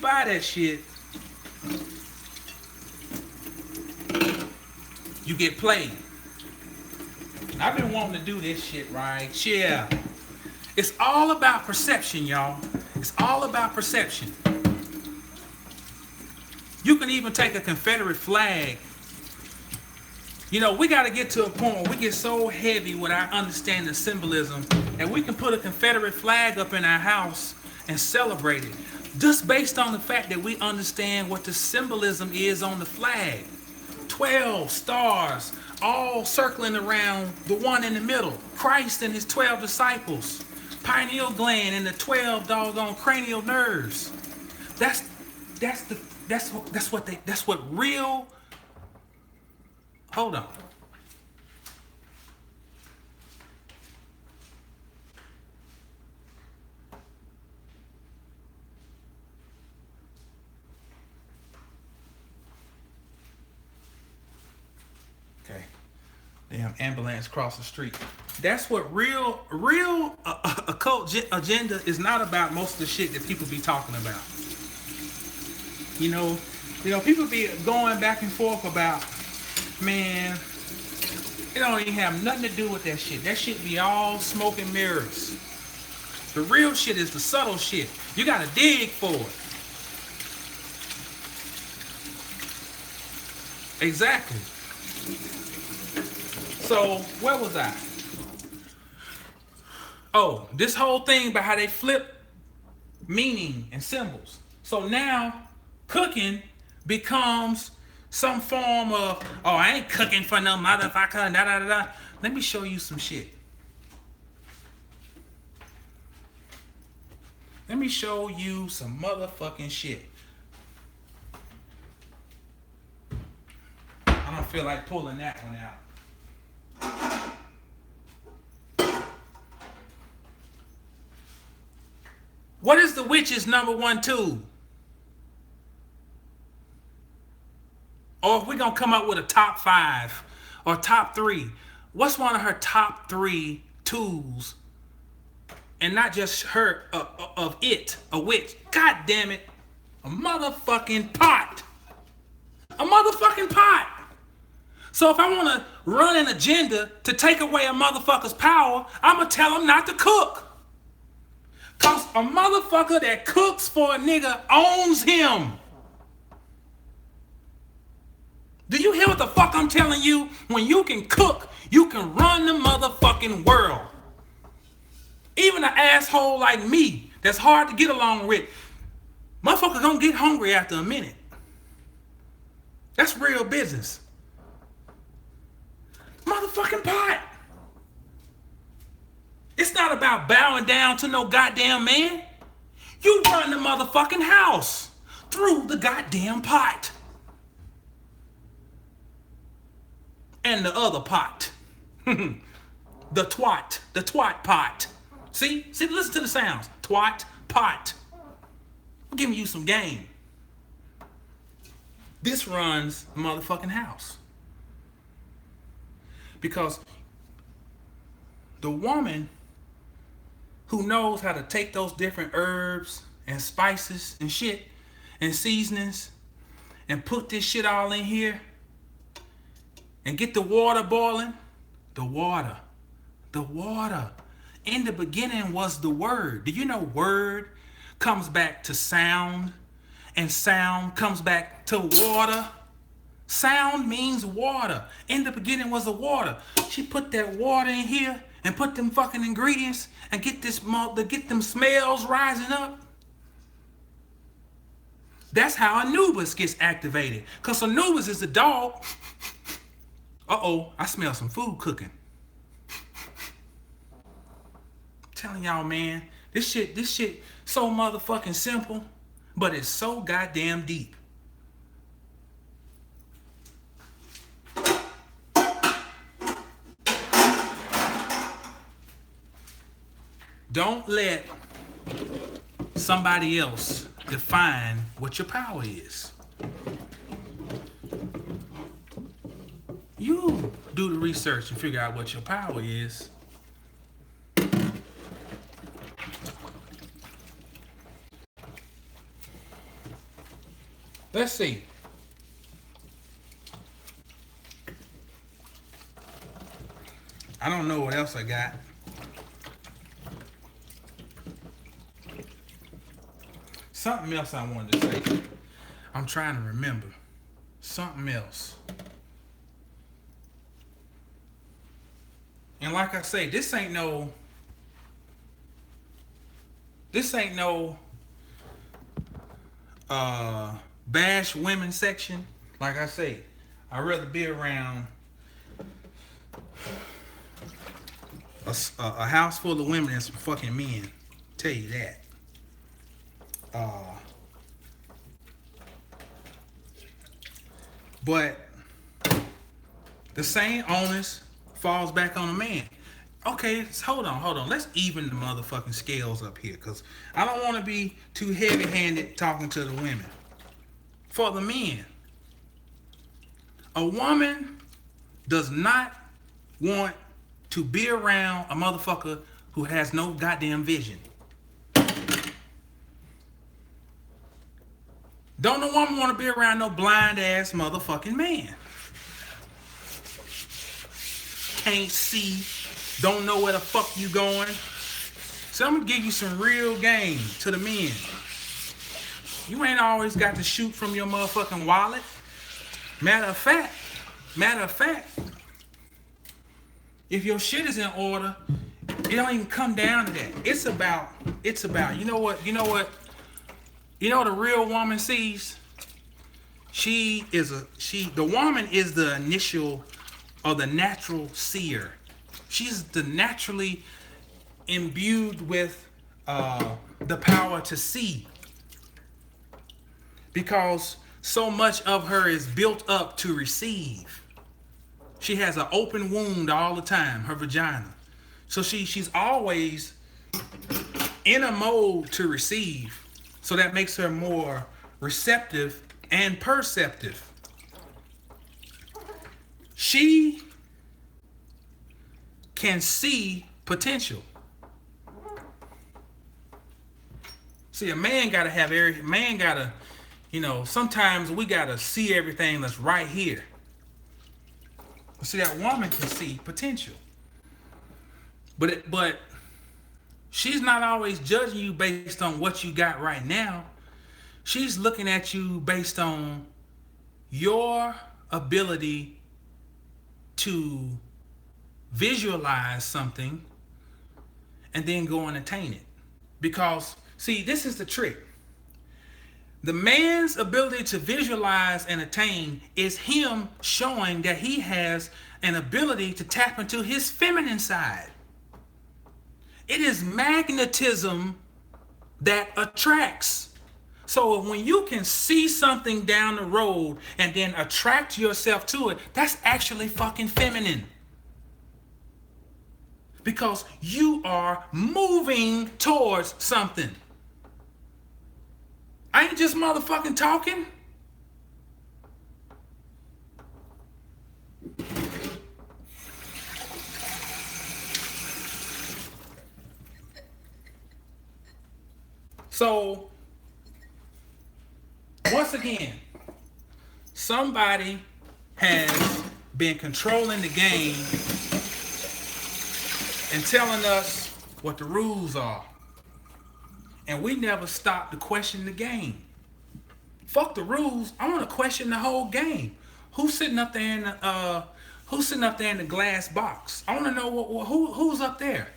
get played. I've been wanting to do this shit, right? Yeah. It's all about perception, y'all. It's all about perception. You can even take a Confederate flag. You know, we got to get to a point where we get so heavy with our understanding of symbolism that we can put a Confederate flag up in our house and celebrate it. Just based on the fact that we understand what the symbolism is on the flag. 12 stars, all circling around the one in the middle. Christ and his 12 disciples. Pineal gland and the 12 doggone cranial nerves. That's what real. Hold on. Okay. Damn ambulance across the street. That's what real occult agenda is not about. Most of the shit that people be talking about. You know, people be going back and forth about, man, it don't even have nothing to do with that shit. That shit be all smoke and mirrors. The real shit is the subtle shit. You gotta dig for it. Exactly. So, where was I? Oh, this whole thing about how they flip meaning and symbols. So now, cooking becomes some form of, oh, I ain't cooking for no motherfucker, da da da da. Let me show you some shit. Let me show you some motherfucking shit. I don't feel like pulling that one out. What is the witch's number one tool? Or if we're going to come up with a top 5 or top 3, what's one of her top 3 tools? And not just her, of it, a witch. God damn it. A motherfucking pot. A motherfucking pot. So if I want to run an agenda to take away a motherfucker's power, I'm going to tell him not to cook. Because a motherfucker that cooks for a nigga owns him. Do you hear what the fuck I'm telling you? When you can cook, you can run the motherfucking world. Even an asshole like me, that's hard to get along with, motherfucker gonna get hungry after a minute. That's real business. Motherfucking pot. It's not about bowing down to no goddamn man. You run the motherfucking house through the goddamn pot. And the other pot. the twat pot. See, listen to the sounds. Twat, pot. I'm giving you some game. This runs the motherfucking house. Because the woman who knows how to take those different herbs and spices and shit and seasonings and put this shit all in here and get the water boiling. The water. In the beginning was the word. Do you know word comes back to sound and sound comes back to water? Sound means water. In the beginning was the water. She put that water in here and put them fucking ingredients and get them smells rising up. That's how Anubis gets activated. Because Anubis is the dog. Uh-oh, I smell some food cooking. I'm telling y'all, man, this shit so motherfucking simple, but it's so goddamn deep. Don't let somebody else define what your power is. You do the research and figure out what your power is. Let's see. I don't know what else I got. Something else I wanted to say. I'm trying to remember. Something else. And like I say, this ain't no bash women section. Like I say, I'd rather be around a house full of women than some fucking men. Tell you that. But the same onus falls back on a man. Okay, hold on. Let's even the motherfucking scales up here, because I don't want to be too heavy-handed talking to the women. For the men, a woman does not want to be around a motherfucker who has no goddamn vision. Don't no woman want to be around no blind-ass motherfucking man. Can't see, don't know where the fuck you going. So I'm gonna give you some real game to the men. You ain't always got to shoot from your motherfucking wallet. Matter of fact, if your shit is in order, it don't even come down to that. It's about, you know what, the real woman sees? The woman is the initial or the natural seer. She's the naturally imbued with the power to see. Because so much of her is built up to receive. She has an open wound all the time, her vagina. So she's always in a mode to receive. So that makes her more receptive and perceptive. She can see potential. See, a man gotta have sometimes we gotta see everything that's right here. But see, that woman can see potential. But she's not always judging you based on what you got right now. She's looking at you based on your ability to visualize something and then go and attain it. Because, see, this is the trick. The man's ability to visualize and attain is him showing that he has an ability to tap into his feminine side. It is magnetism that attracts. So when you can see something down the road and then attract yourself to it, that's actually fucking feminine. Because you are moving towards something. I ain't just motherfucking talking. So, once again, somebody has been controlling the game and telling us what the rules are. And we never stop to question the game. Fuck the rules. I want to question the whole game. Who's sitting up there in the glass box? I want to know who's up there.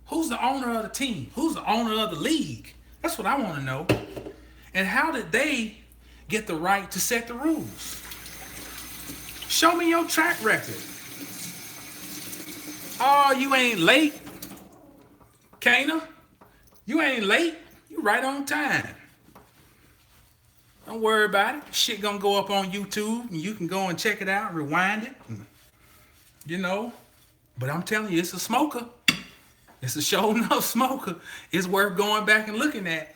Who's the owner of the team? Who's the owner of the league? That's what I want to know. And how did they get the right to set the rules? Show me your track record. Oh, you ain't late, Kana. You ain't late. You right on time. Don't worry about it. Shit gonna go up on YouTube and you can go and check it out, rewind it. But I'm telling you, it's a smoker. It's a show enough smoker. It's worth going back and looking at.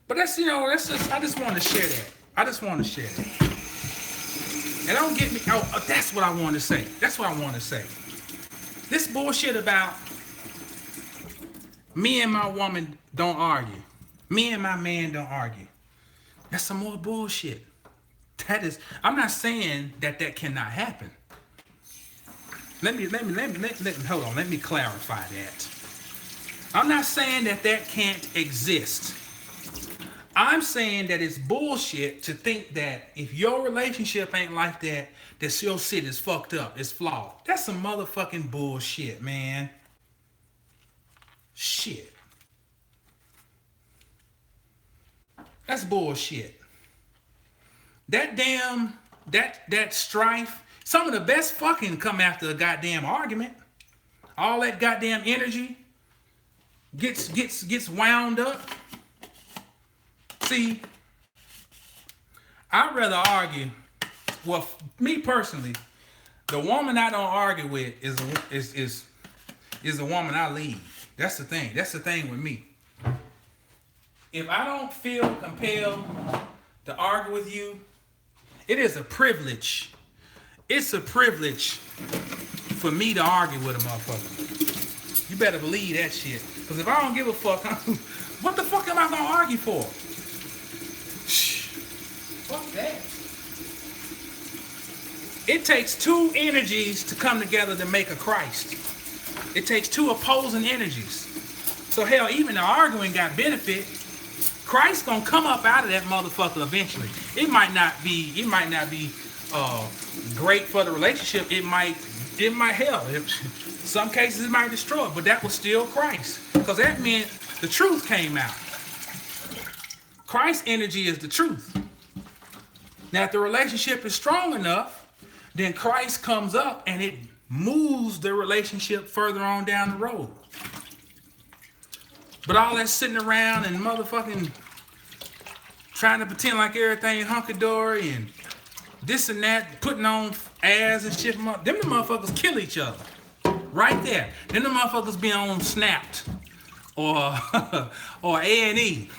But that's, that's just, I just want to share that. I just want to share that. And don't get me, that's what I want to say. That's what I want to say. This bullshit about me and my woman don't argue. Me and my man don't argue. That's some more bullshit. That is, I'm not saying that cannot happen. Let me hold on, let me clarify that. I'm not saying that can't exist. I'm saying that it's bullshit to think that if your relationship ain't like that, that your shit is fucked up, it's flawed. That's some motherfucking bullshit, man. Shit. That's bullshit. That strife, some of the best fucking come after a goddamn argument. All that goddamn energy gets wound up. See, I'd rather argue. Well, me personally, the woman I don't argue with is the woman I leave. That's the thing. That's the thing with me. If I don't feel compelled to argue with you, it is a privilege. It's a privilege for me to argue with a motherfucker. You better believe that shit. Because if I don't give a fuck, what the fuck am I gonna argue for? Fuck that. It takes two energies to come together to make a Christ. It takes two opposing energies. So hell, even the arguing got benefit. Christ gonna come up out of that motherfucker eventually. It might not be great for the relationship. It might hell. Some cases it might destroy it, but that was still Christ. Because that meant the truth came out. Christ's energy is the truth. Now, if the relationship is strong enough, then Christ comes up and it moves the relationship further on down the road. But all that sitting around and motherfucking trying to pretend like everything hunky-dory and this and that, putting on airs and shit, them the motherfuckers kill each other. Right there. Them the motherfuckers be on Snapped or A&E.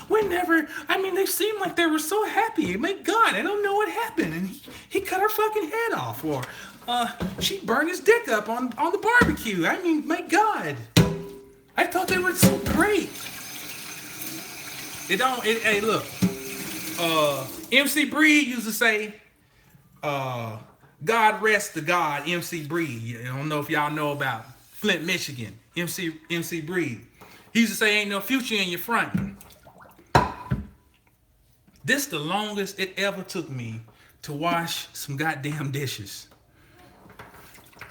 They seemed like they were so happy. My God, I don't know what happened. And he cut her fucking head off. Or she burned his dick up on the barbecue. My God. I thought they were so great. Hey, look. MC Breed used to say, God rest the God, MC Breed. I don't know if y'all know about Flint, Michigan. MC Breed. He used to say, ain't no future in your front. This the longest it ever took me to wash some goddamn dishes.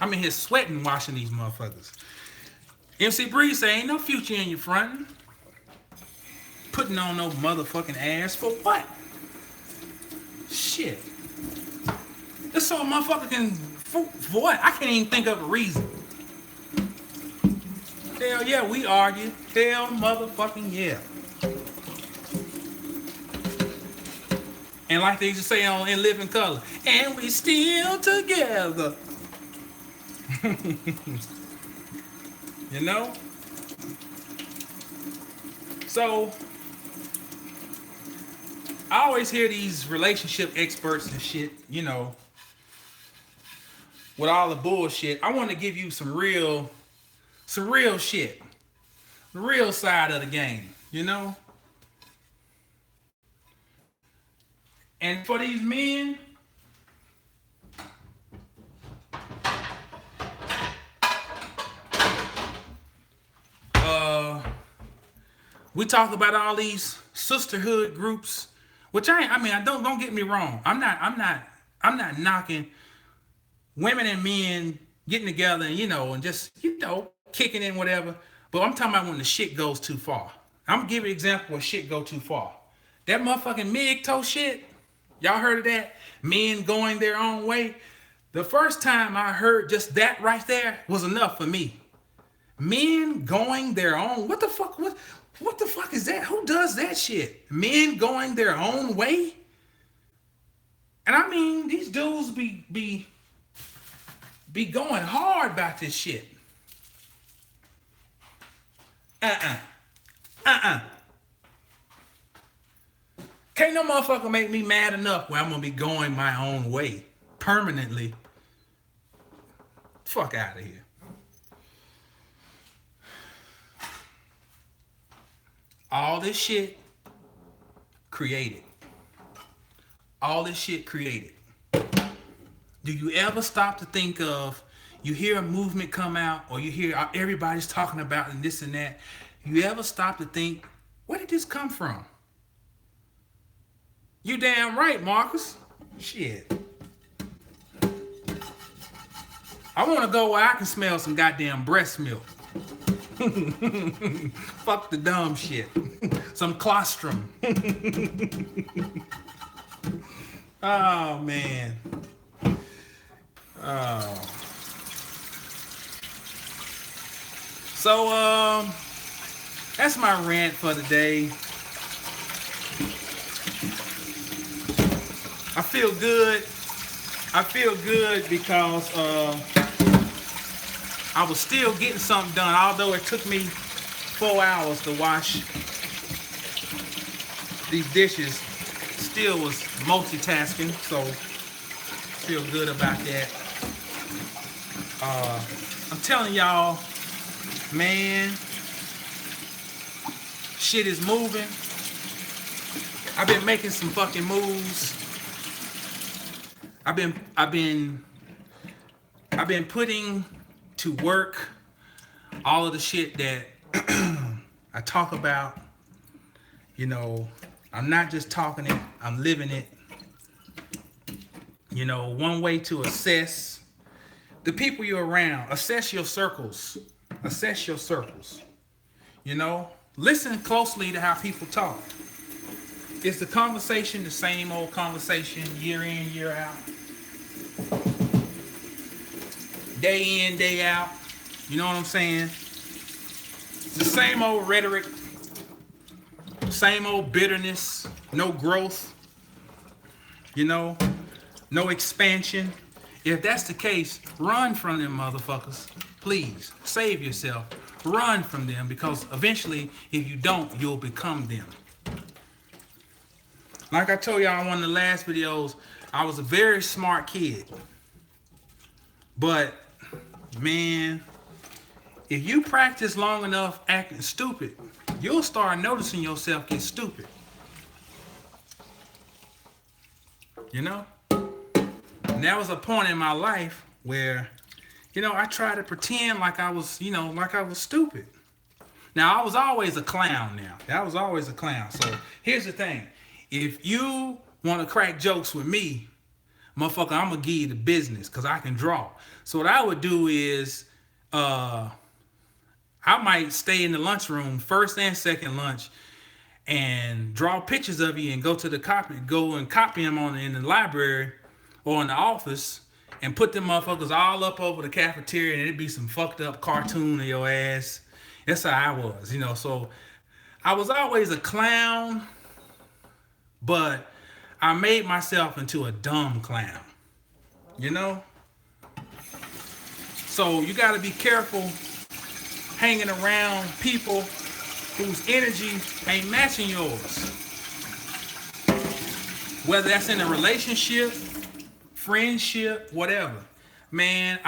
I'm in here sweating washing these motherfuckers. MC Breed say, ain't no future in your front. Putting on no motherfucking ass for what? Shit. This so a motherfucker can, for what? I can't even think of a reason. Hell yeah, we argue. Hell motherfucking yeah. And like they used to say in Living Color, and we still together. You know? So, I always hear these relationship experts and shit, with all the bullshit. I want to give you some real shit. The real side of the game, And for these men, we talk about all these sisterhood groups, which don't get me wrong. I'm not knocking women and men getting together and just, kicking in whatever. But I'm talking about when the shit goes too far. I'm gonna give you an example where shit go too far. That motherfucking MGTOW shit. Y'all heard of that? Men going their own way. The first time I heard just that right there was enough for me. Men going their own. What the fuck? What the fuck is that? Who does that shit? Men going their own way? And I mean, these dudes be going hard about this shit. Can't no motherfucker make me mad enough where I'm gonna be going my own way permanently. Fuck out of here. All this shit created. All this shit created. Do you ever stop to think of, you hear a movement come out, or you hear everybody's talking about and this and that. You ever stop to think, where did this come from? You damn right, Marcus. Shit. I want to go where I can smell some goddamn breast milk. Fuck the dumb shit. Some colostrum. Oh, man. Oh. So, that's my rant for today. I feel good. I feel good because I was still getting something done, although it took me 4 hours to wash these dishes. Still was multitasking, so feel good about that. I'm telling y'all, man, shit is moving. I've been making some fucking moves. I've been putting to work all of the shit that I talk about. You know, I'm not just talking it, I'm living it. You know, one way to assess the people you're around, assess your circles. Assess your circles. You know, listen closely to how people talk. Is the conversation the same old conversation year in, year out? Day in, day out. You know what I'm saying? It's the same old rhetoric. Same old bitterness. No growth. You know? No expansion. If that's the case, run from them motherfuckers. Please, save yourself. Run from them, because eventually, if you don't, you'll become them. Like I told y'all in one of the last videos, I was a very smart kid. But, man, if you practice long enough acting stupid, you'll start noticing yourself get stupid. You know? And that was a point in my life where, you know, I tried to pretend like I was, you know, like I was stupid. Now, I was always a clown now. I was always a clown. So, here's the thing. If you want to crack jokes with me, motherfucker, I'm going to give you the business because I can draw. So what I would do is I might stay in the lunchroom, first and second lunch, and draw pictures of you and go and copy them in the library or in the office and put them motherfuckers all up over the cafeteria, and it'd be some fucked up cartoon of your ass. That's how I was, you know. So I was always a clown, but I made myself into a dumb clown, you know? So you got to be careful hanging around people whose energy ain't matching yours. Whether that's in a relationship, friendship, whatever. Man,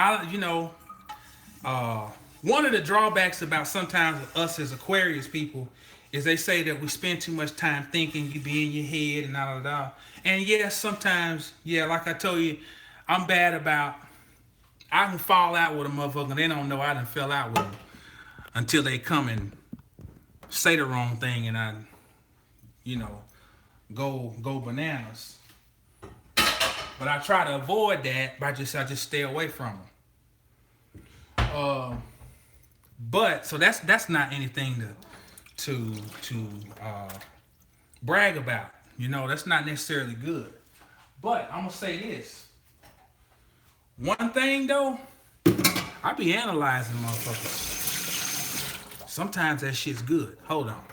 one of the drawbacks about sometimes us as Aquarius people is they say that we spend too much time thinking, you be in your head and da. And yes, sometimes, yeah, like I told you, I'm bad about, I can fall out with a motherfucker and they don't know I done fell out with them until they come and say the wrong thing and I, you know, go bananas. But I try to avoid that by I just stay away from them. But so that's not anything to brag about. You know, that's not necessarily good. But I'm gonna say this. One thing though, I be analyzing motherfuckers. Sometimes that shit's good. Hold on.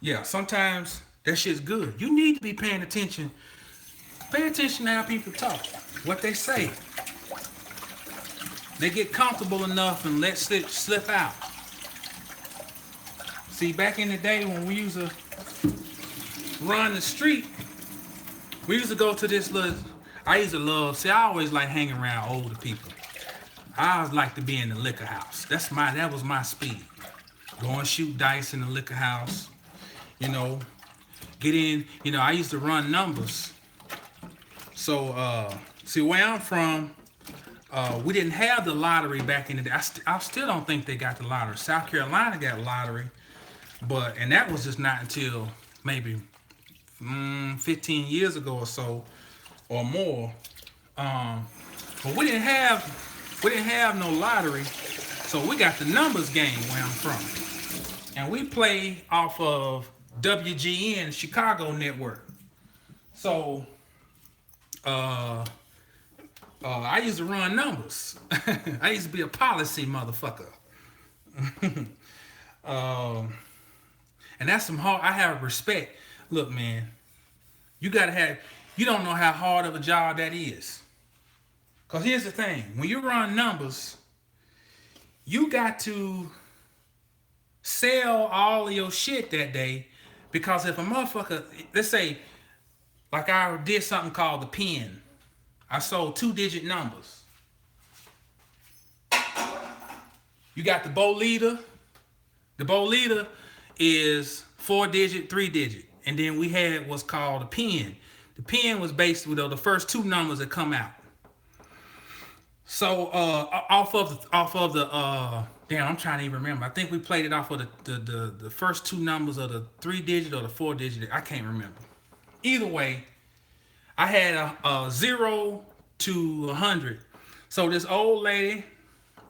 Yeah, sometimes that shit's good. You need to be paying attention. Pay attention to how people talk, what they say. They get comfortable enough and let slip out. See, back in the day when we used to run the street, we used to go to this little. I used to love. See, I always like hanging around older people. I always like to be in the liquor house. That was my speed. Go and shoot dice in the liquor house. You know, get in. You know, I used to run numbers. So, see, where I'm from, we didn't have the lottery back in the day. I still don't think they got the lottery. South Carolina got lottery, and that was just not until maybe 15 years ago or so, or more. But we didn't have no lottery, so we got the numbers game where I'm from, and we play off of WGN Chicago network. So, I used to run numbers. I used to be a policy motherfucker. And that's some hard. I have respect. Look, man, you gotta have. You don't know how hard of a job that is. Cause here's the thing: when you run numbers, you got to sell all of your shit that day. Because if a motherfucker, let's say, like I did something called the pen. I sold 2-digit numbers. You got the bow leader. The bow leader is 4-digit, 3-digit. And then we had what's called a pen. The pen was based with the first 2 numbers that come out. So off of the damn, I'm trying to even remember. I think we played it off of the first 2 numbers of the 3-digit or the 4-digit. I can't remember. Either way, I had a 0 to 100. So this old lady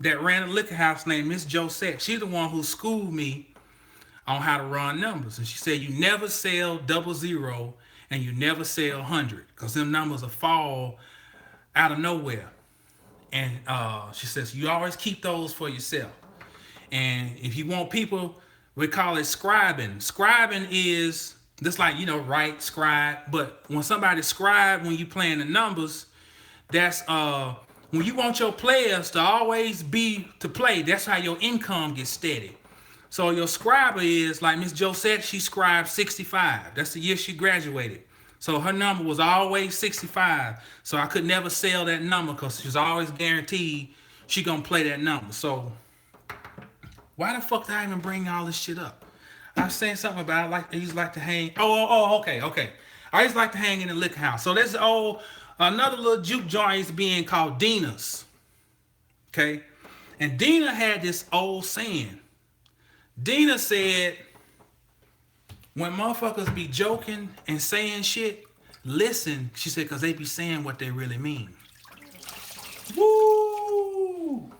that ran a liquor house named Miss Josette, she's the one who schooled me on how to run numbers. And she said, you never sell 00 and you never sell 100 because them numbers will fall out of nowhere. And she says, you always keep those for yourself. And if you want people, we call it scribing. Scribing is just like, write, scribe. But when somebody scribe, when you playing the numbers, that's when you want your players to always be to play. That's how your income gets steady. So your scriber is like Miss Josette. She scribed 65. That's the year she graduated. So her number was always 65. So I could never sell that number because she was always guaranteed she gonna play that number. So why the fuck did I even bring all this shit up? I was saying something about I used to like to hang. Okay. I used to like to hang in the liquor house. So there's another little juke joint used to be in called Dina's. Okay, and Dina had this old saying. Dina said, when motherfuckers be joking and saying shit, listen. She said, cause they be saying what they really mean. Woo!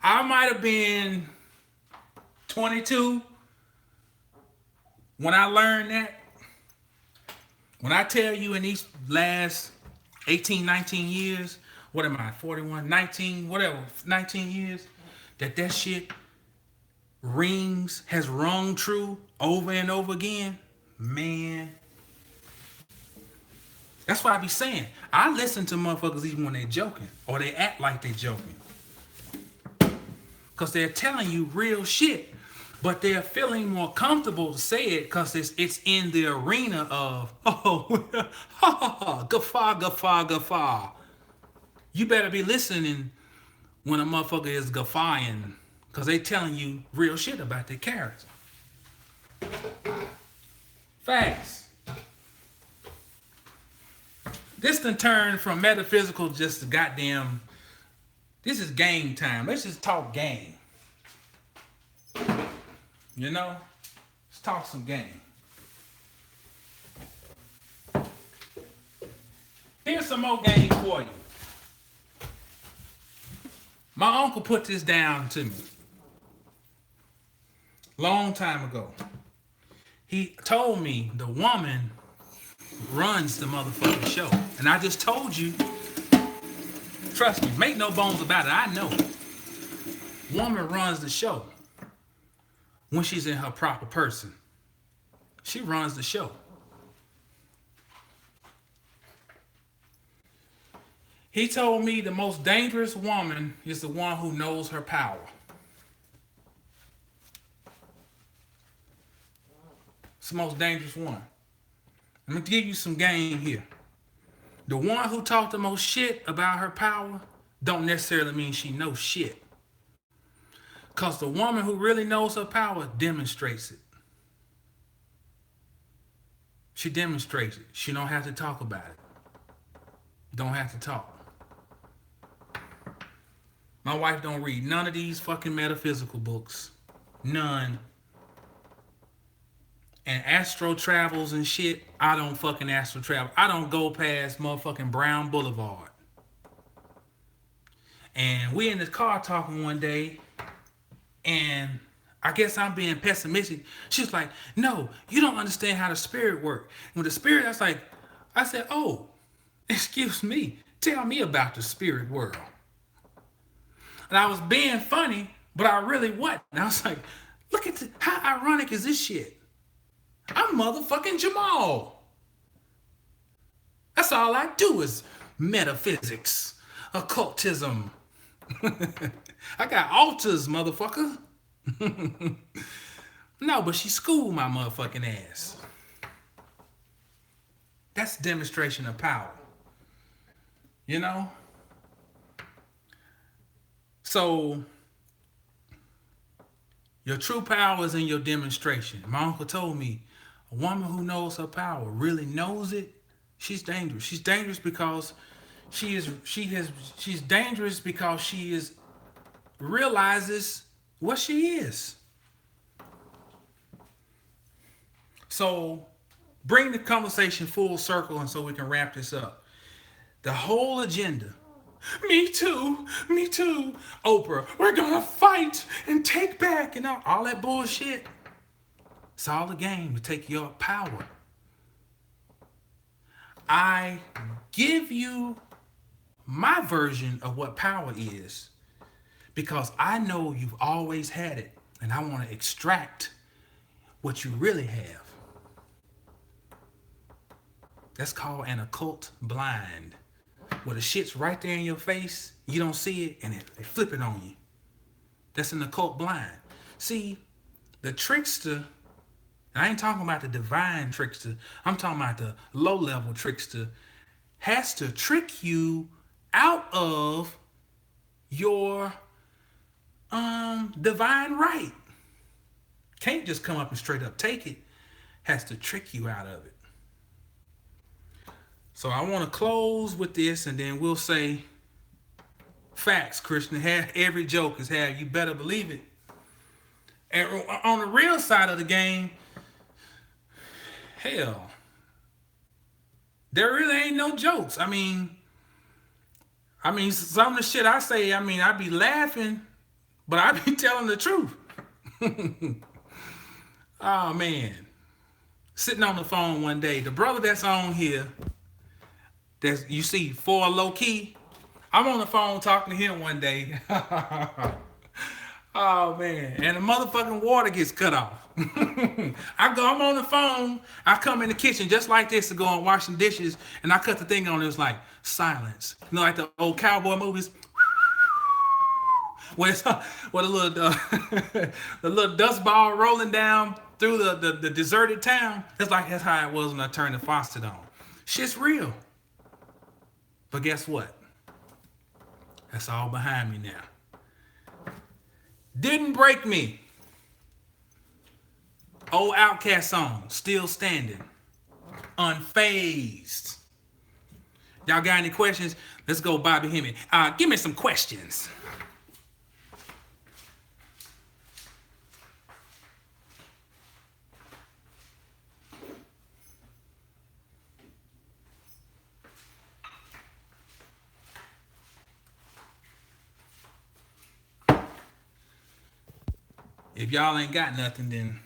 I might have been 22 when I learned that. When I tell you in these last 18, 19 years, what am I, 41, 19, whatever, 19 years, that shit has rung true over and over again, man. That's what I be saying. I listen to motherfuckers even when they joking or they act like they joking. Because they're telling you real shit. But they're feeling more comfortable to say it because it's in the arena of, guffaw. You better be listening when a motherfucker is guffawing because they telling you real shit about their character. Facts. This done turned from metaphysical just to goddamn, this is game time. Let's just talk game. Let's talk some game. Here's some more game for you. My uncle put this down to me long time ago. He told me the woman runs the motherfucking show. And I just told you, trust me, make no bones about it, I know. Woman runs the show when she's in her proper person. She runs the show. He told me the most dangerous woman is the one who knows her power. It's the most dangerous one. I'm going to give you some game here. The one who talked the most shit about her power don't necessarily mean she knows shit. Because the woman who really knows her power demonstrates it. She demonstrates it. She don't have to talk about it. Don't have to talk. My wife don't read none of these fucking metaphysical books. None. And astro travels and shit, I don't fucking astro travel. I don't go past motherfucking Brown Boulevard. And we in the car talking one day, and I guess I'm being pessimistic. She's like, no, you don't understand how the spirit works. And with the spirit, I said, oh, excuse me, tell me about the spirit world. And I was being funny, but I really wasn't. And I was like, look at how ironic is this shit? I'm motherfucking Jamal. That's all I do is metaphysics, occultism. I got altars, motherfucker. No, but she schooled my motherfucking ass. That's demonstration of power. You know? So, your true power is in your demonstration. My uncle told me, a woman who knows her power, really knows it, she's dangerous. She's dangerous because she's dangerous because she realizes what she is. So, bring the conversation full circle and so we can wrap this up. The whole agenda. Me too. Oprah, we're gonna fight and take back and all that bullshit. It's all a game to take your power. I give you my version of what power is because I know you've always had it and I want to extract what you really have. That's called an occult blind. Where the shit's right there in your face, you don't see it, and they flip it on you. That's an occult blind. See, the trickster, and I ain't talking about the divine trickster, I'm talking about the low-level trickster, has to trick you out of your divine right. Can't just come up and straight up take it. Has to trick you out of it. So I want to close with this, and then we'll say facts, Christian. Every joke is have you better believe it. And on the real side of the game, hell, there really ain't no jokes. I mean, some of the shit I say, I be laughing, but I be telling the truth. Oh man, sitting on the phone one day, the brother that's on here. You see, for low key, I'm on the phone talking to him one day. Oh man, and the motherfucking water gets cut off. I'm on the phone. I come in the kitchen just like this to go and wash some dishes, and I cut the thing on. It was like silence, like the old cowboy movies. Where the little dust ball rolling down through the deserted town. That's how it was when I turned the faucet on. Shit's real. But guess what? That's all behind me now. Didn't break me. Old Outcast song, still standing. Unfazed. Y'all got any questions? Let's go, Bobby Hemming. Give me some questions. If y'all ain't got nothing, then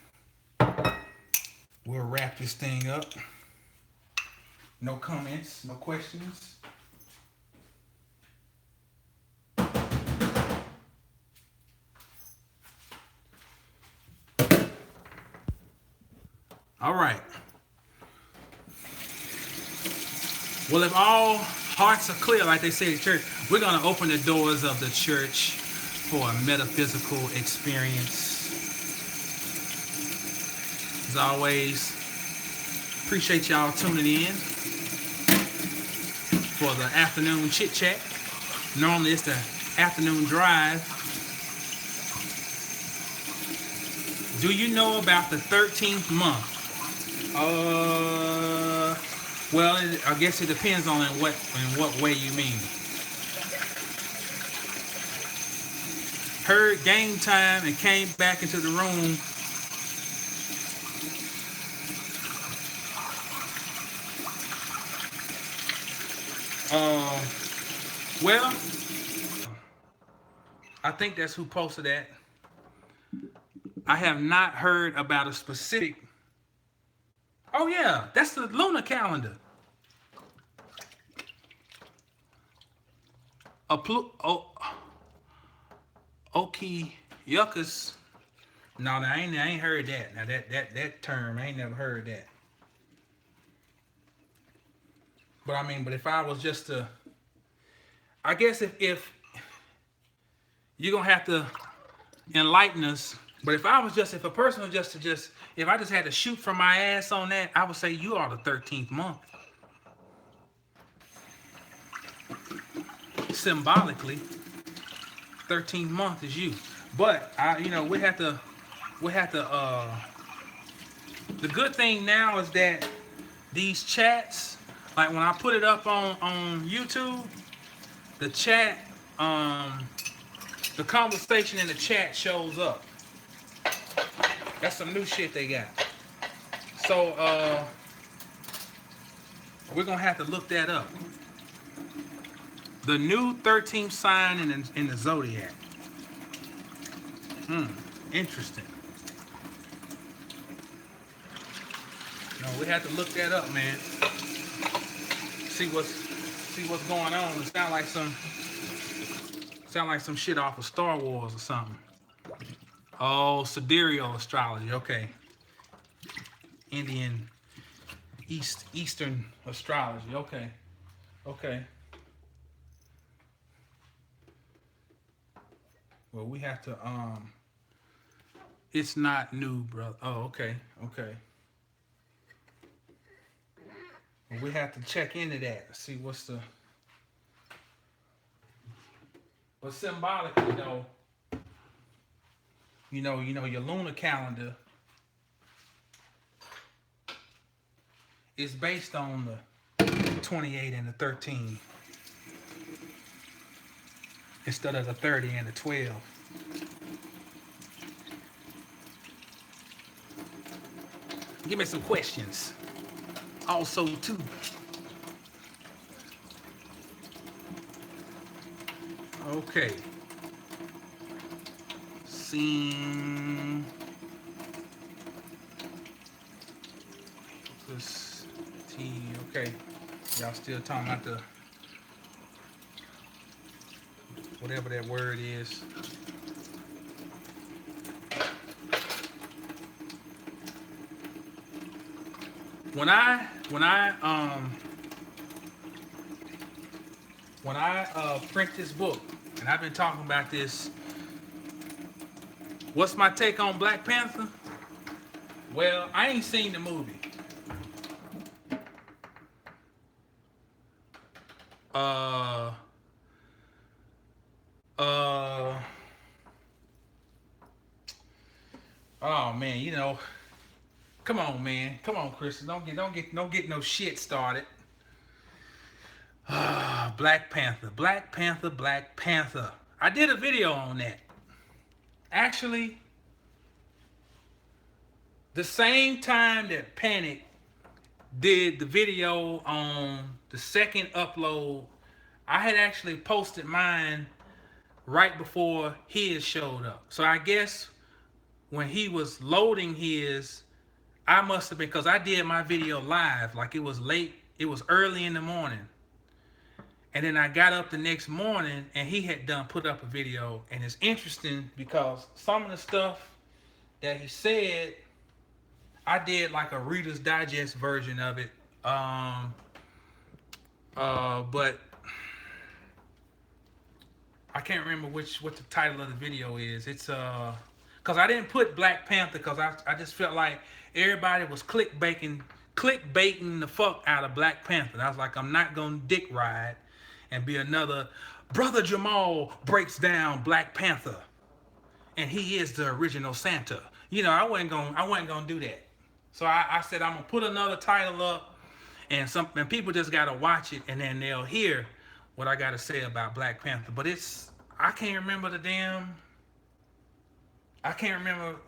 we'll wrap this thing up. No comments, no questions. All All right. Well, if all hearts are clear, like they say in church, we're going to open the doors of the church for a metaphysical experience. As always, appreciate y'all tuning in for the afternoon chit chat. Normally it's the afternoon drive. Do you know about the 13th month? Well, I guess it depends on in what way you mean. Heard game time and came back into the room. Well, I think that's who posted that. I have not heard about a specific. Oh yeah, that's the lunar calendar. Yuckus. No, I ain't heard that. Now that term, I ain't never heard that. But I mean, but if I was just to, I guess if you're gonna have to enlighten us. But if a person was just to if I just had to shoot from my ass on that, I would say you are the 13th month. Symbolically, 13th month is you. But we have to. The good thing now is that these chats, like when I put it up on YouTube, the chat, the conversation in the chat shows up. That's some new shit they got. So we're gonna have to look that up. The new 13th sign in the zodiac. Interesting. No, we have to look that up, man. See what's going on. It sound like some shit off of Star Wars or something. Oh, sidereal astrology. Okay. Indian Eastern astrology. Okay. Well, we have to it's not new, brother. Oh, okay. Well, we have to check into that. See but symbolically though, your lunar calendar is based on the 28 and the 13 instead of the 30 and the 12. Give me some questions. Also, too. Okay. Scene. This T. Okay. Y'all still talking about the whatever that word is. When I print this book, and I've been talking about this, what's my take on Black Panther? Well, I ain't seen the movie. Oh man, come on, man. Come on, Chris. Don't get no shit started. Black Panther. I did a video on that. Actually, the same time that Panic did the video on the second upload, I had actually posted mine right before his showed up. So I guess when he was loading his, I must have been, because I did my video live, like it was late, it was early in the morning. And then I got up the next morning and he had put up a video. And it's interesting because some of the stuff that he said, I did like a Reader's Digest version of it. But I can't remember what the title of the video is. It's cause I didn't put Black Panther because I just felt like everybody was clickbaiting the fuck out of Black Panther. And I was like, I'm not gonna dick ride and be another Brother Jamal breaks down Black Panther and he is the original Santa. You know, I wasn't gonna do that. So I said I'm gonna put another title up and people just gotta watch it and then they'll hear what I gotta say about Black Panther. But I can't remember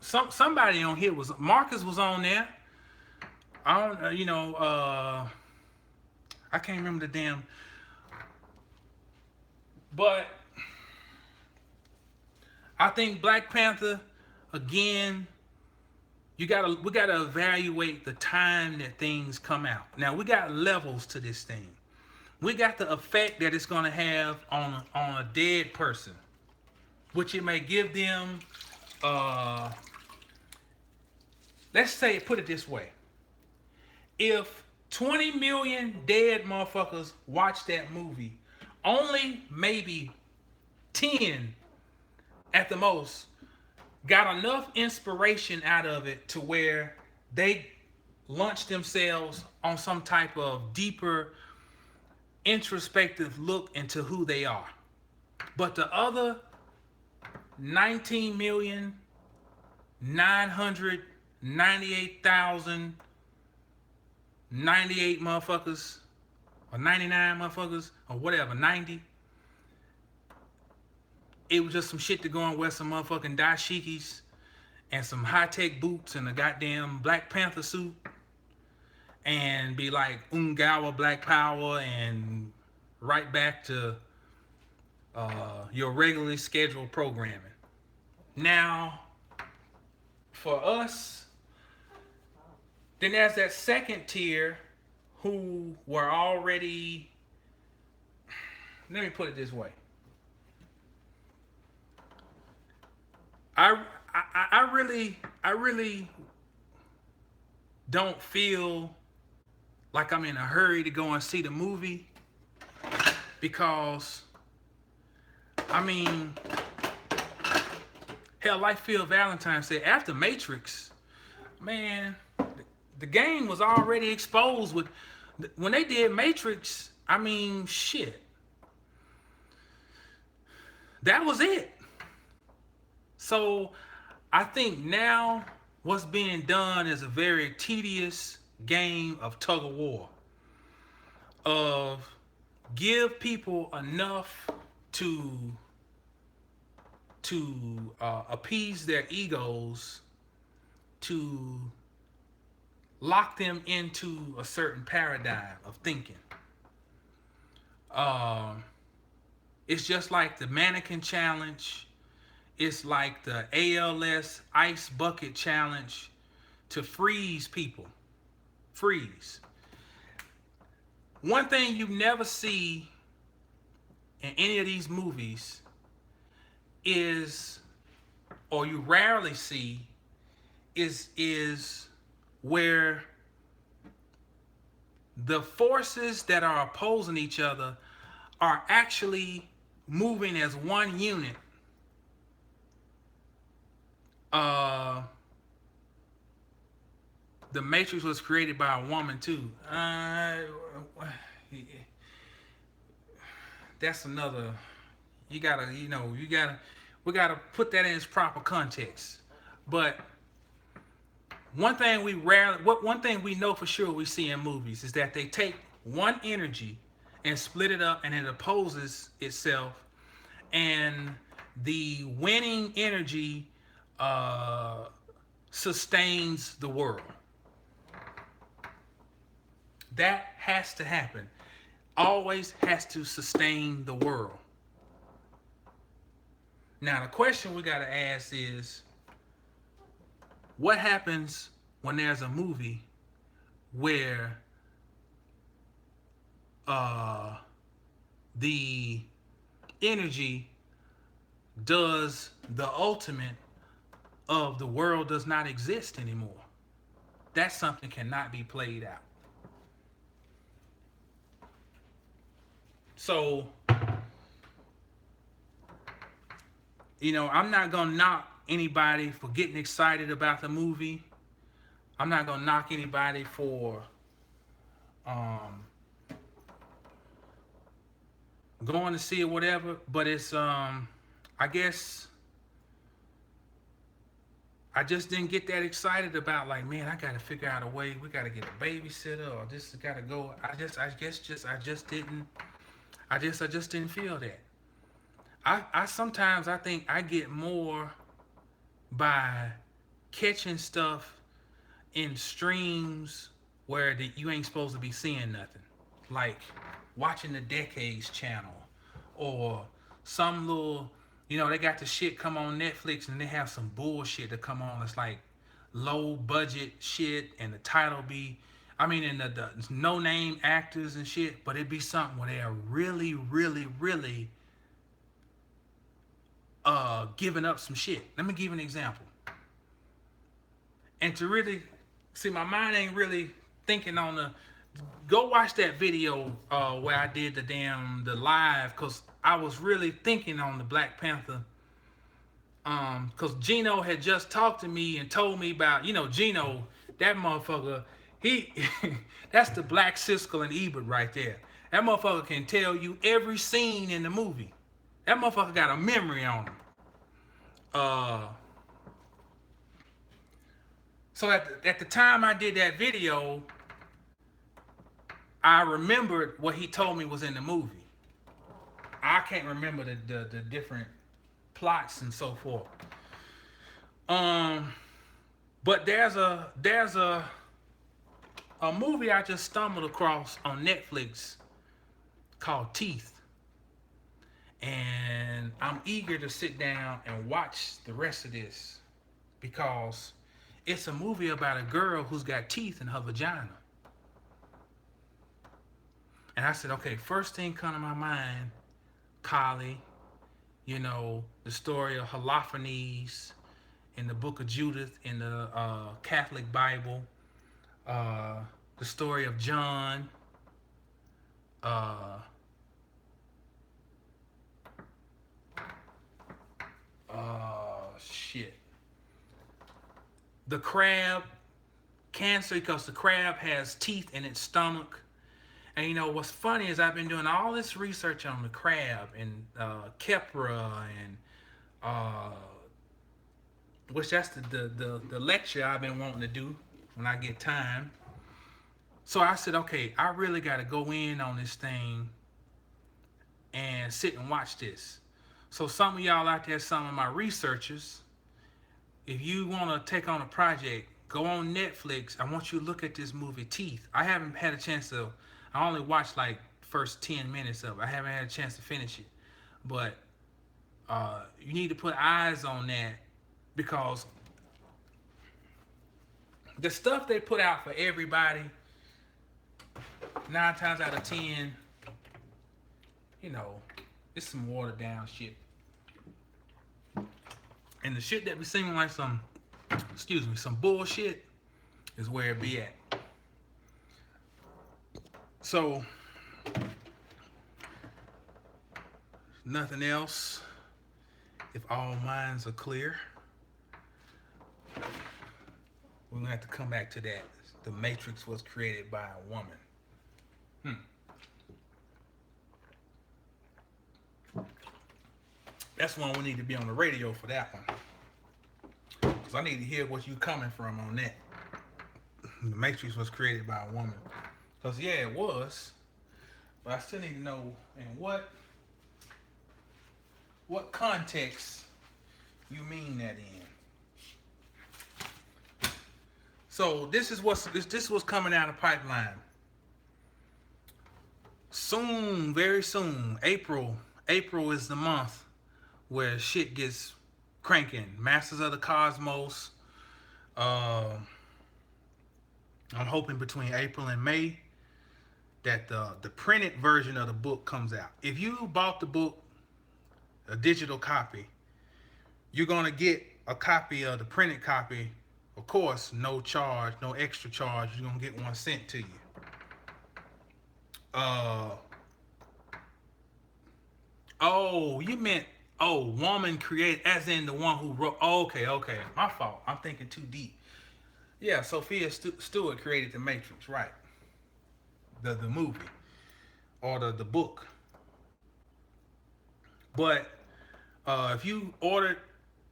somebody on here was Marcus was on there. I don't I can't remember the damn, but I think Black Panther again. We gotta evaluate the time that things come out. Now we got levels to this thing. We got the effect that it's gonna have on a dead person, which it may give them. Let's say, put it this way: if 20 million dead motherfuckers watch that movie, only maybe 10 at the most got enough inspiration out of it to where they launch themselves on some type of deeper introspective look into who they are. But the other 19,998,098 motherfuckers, or 99 motherfuckers, or whatever, 90, it was just some shit to go and wear some motherfucking dashikis and some high-tech boots and a goddamn Black Panther suit and be like Ungawa Black Power and right back to your regularly scheduled programming. Now, for us, then there's that second tier who were already, let me put it this way. I really don't feel like I'm in a hurry to go and see the movie because, I mean, hell, like Phil Valentine said, after Matrix, man, the game was already exposed with, when they did Matrix, I mean, shit. That was it. So I think now what's being done is a very tedious game of tug of war. Of give people enough to appease their egos, to lock them into a certain paradigm of thinking. It's just like the mannequin challenge. It's like the ALS ice bucket challenge to freeze people. Freeze. One thing you never see in any of these movies is, or you rarely see, is where the forces that are opposing each other are actually moving as one unit. The Matrix was created by a woman too. That's another. We gotta put that in its proper context. But one thing we know for sure we see in movies is that they take one energy and split it up, and it opposes itself, and the winning energy sustains the world. That has to happen. Always has to sustain the world. Now the question we gotta ask is, what happens when there's a movie where the energy does the ultimate of the world does not exist anymore? That something cannot be played out. So, I'm not gonna knock anybody for getting excited about the movie. I'm not gonna knock anybody for um, going to see it, whatever. But it's I guess I just didn't get that excited about, like, man, I gotta figure out a way. We gotta get a babysitter, or this has gotta go. I just didn't feel that. I sometimes I think I get more by catching stuff in streams where you ain't supposed to be seeing nothing, like watching the Decades channel, or some little, they got the shit come on Netflix and they have some bullshit to come on. It's like low budget shit, and the title be, and the no name actors and shit, but it be something where they are really, really, really giving up some shit. Let me give you an example. And to really see, my mind ain't really thinking on the. Go watch that video where I did the live, because I was really thinking on the Black Panther. Because Gino had just talked to me and told me about, Gino, that motherfucker, he that's the Black Siskel and Ebert right there. That motherfucker can tell you every scene in the movie. That motherfucker got a memory on him. So at the time I did that video, I remembered what he told me was in the movie. I can't remember the different plots and so forth. But there's a movie I just stumbled across on Netflix called Teeth. And I'm eager to sit down and watch the rest of this, because it's a movie about a girl who's got teeth in her vagina. And I said, okay, first thing come to my mind, Kali, the story of Holofernes in the book of Judith in the Catholic Bible, the story of John, shit. The crab, cancer, because the crab has teeth in its stomach. And what's funny is I've been doing all this research on the crab and Kepra, and which that's the lecture I've been wanting to do when I get time. So I said, okay, I really got to go in on this thing and sit and watch this. So some of y'all out there, some of my researchers, if you want to take on a project, go on Netflix. I want you to look at this movie, Teeth. I haven't had a chance to, I only watched like first 10 minutes of it. I haven't had a chance to finish it. But you need to put eyes on that, because the stuff they put out for everybody, 9 times out of 10, it's some watered down shit. And the shit that be seeming like some bullshit is where it be at. So, nothing else. If all minds are clear, we're gonna have to come back to that. The Matrix was created by a woman. That's one we need to be on the radio for, that one. Because I need to hear what you coming from on that. The Matrix was created by a woman. Because, yeah, it was. But I still need to know in what context you mean that in. So this is what's coming out of pipeline. Soon, very soon, April is the month where shit gets cranking. Masters of the Cosmos. I'm hoping between April and May that the printed version of the book comes out. If you bought the book, a digital copy, you're gonna get a copy of the printed copy Of course, no charge, no extra charge. You're gonna get 1 cent to you. Oh, you meant woman created, as in the one who wrote. Oh, okay, my fault. I'm thinking too deep. Yeah, Sophia Stewart created the Matrix, right? The movie or the book. But if you ordered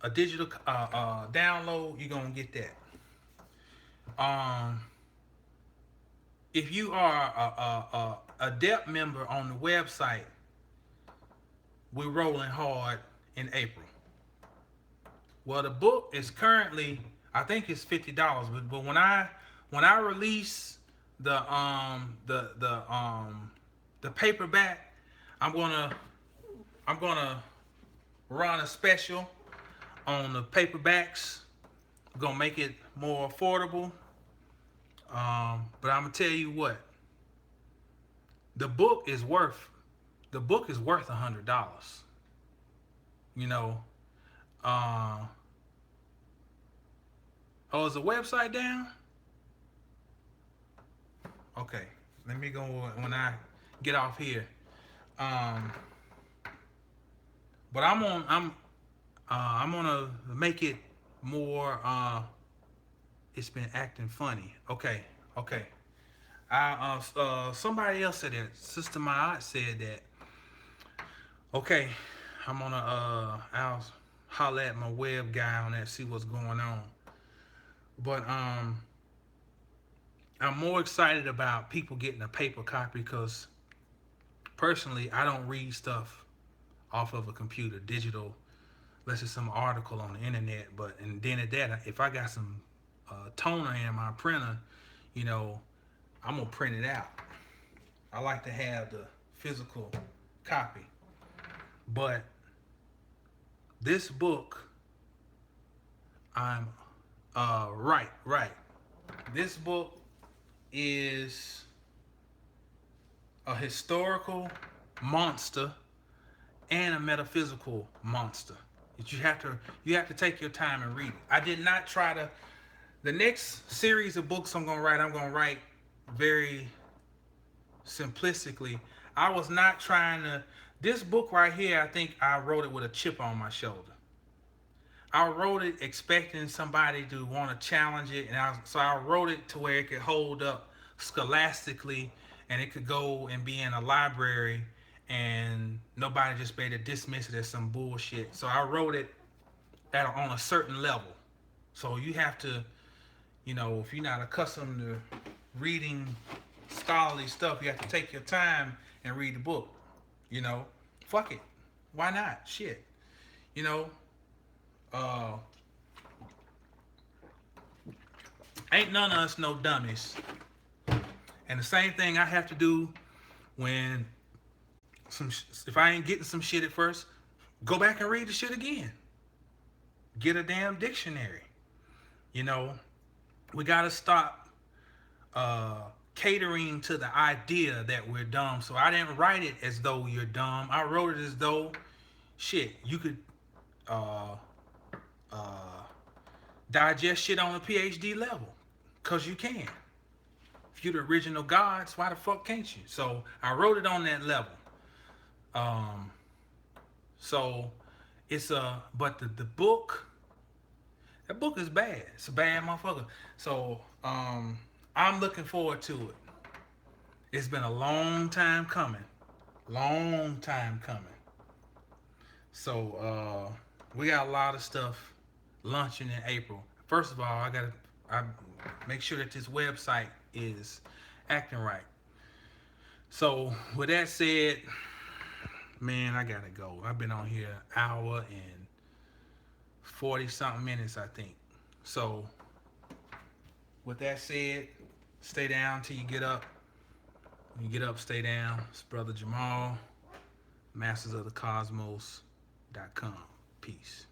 a digital download, you're gonna get that. Um, if you are a depth member on the website, we're rolling hard in April. Well, the book is currently, I think it's $50, but when I release the paperback, I'm gonna run a special on the paperbacks. I'm gonna make it more affordable. But I'm gonna tell you what, the book is worth $100. You know. Oh, is the website down? Okay, let me go when I get off here. Um, but I'm gonna make it more. It's been acting funny. Okay. Somebody else said that. Sister Ma'at said that. Okay, I'm gonna I'll holler at my web guy on that, see what's going on. But I'm more excited about people getting a paper copy because personally I don't read stuff off of a computer, digital, unless it's some article on the internet. But and then at that, if I got some toner in my printer, you know, I'm gonna print it out. I like to have the physical copy. But this book, I'm right. This book is a historical monster and a metaphysical monster. You have to take your time and read it. I did not try to. The next series of books I'm gonna write very simplistically. I was not trying to. This book right here, I think I wrote it with a chip on my shoulder. I wrote it expecting somebody to want to challenge it, and so I wrote it to where it could hold up scholastically, and it could go and be in a library, and nobody just made to dismiss it as some bullshit. So I wrote it on a certain level. So you have to, if you're not accustomed to reading scholarly stuff, you have to take your time and read the book. Fuck it. Why not? Shit. Ain't none of us no dummies. And the same thing I have to do when if I ain't getting some shit at first, go back and read the shit again. Get a damn dictionary. We gotta stop catering to the idea that we're dumb. So I didn't write it as though you're dumb. I wrote it as though, shit, you could digest shit on a PhD level. Because you can. If you're the original gods, why the fuck can't you? So I wrote it on that level. So it's but the book, that book is bad. It's a bad motherfucker. So I'm looking forward to it. It's been a long time coming. So we got a lot of stuff launching in April. First of all, I make sure that this website is acting right. So with that said, man, I gotta go. I've been on here an hour and 40 something minutes, I think. So with that said, stay down till you get up. When you get up, stay down. It's Brother Jamal, mastersofthecosmos.com. Peace.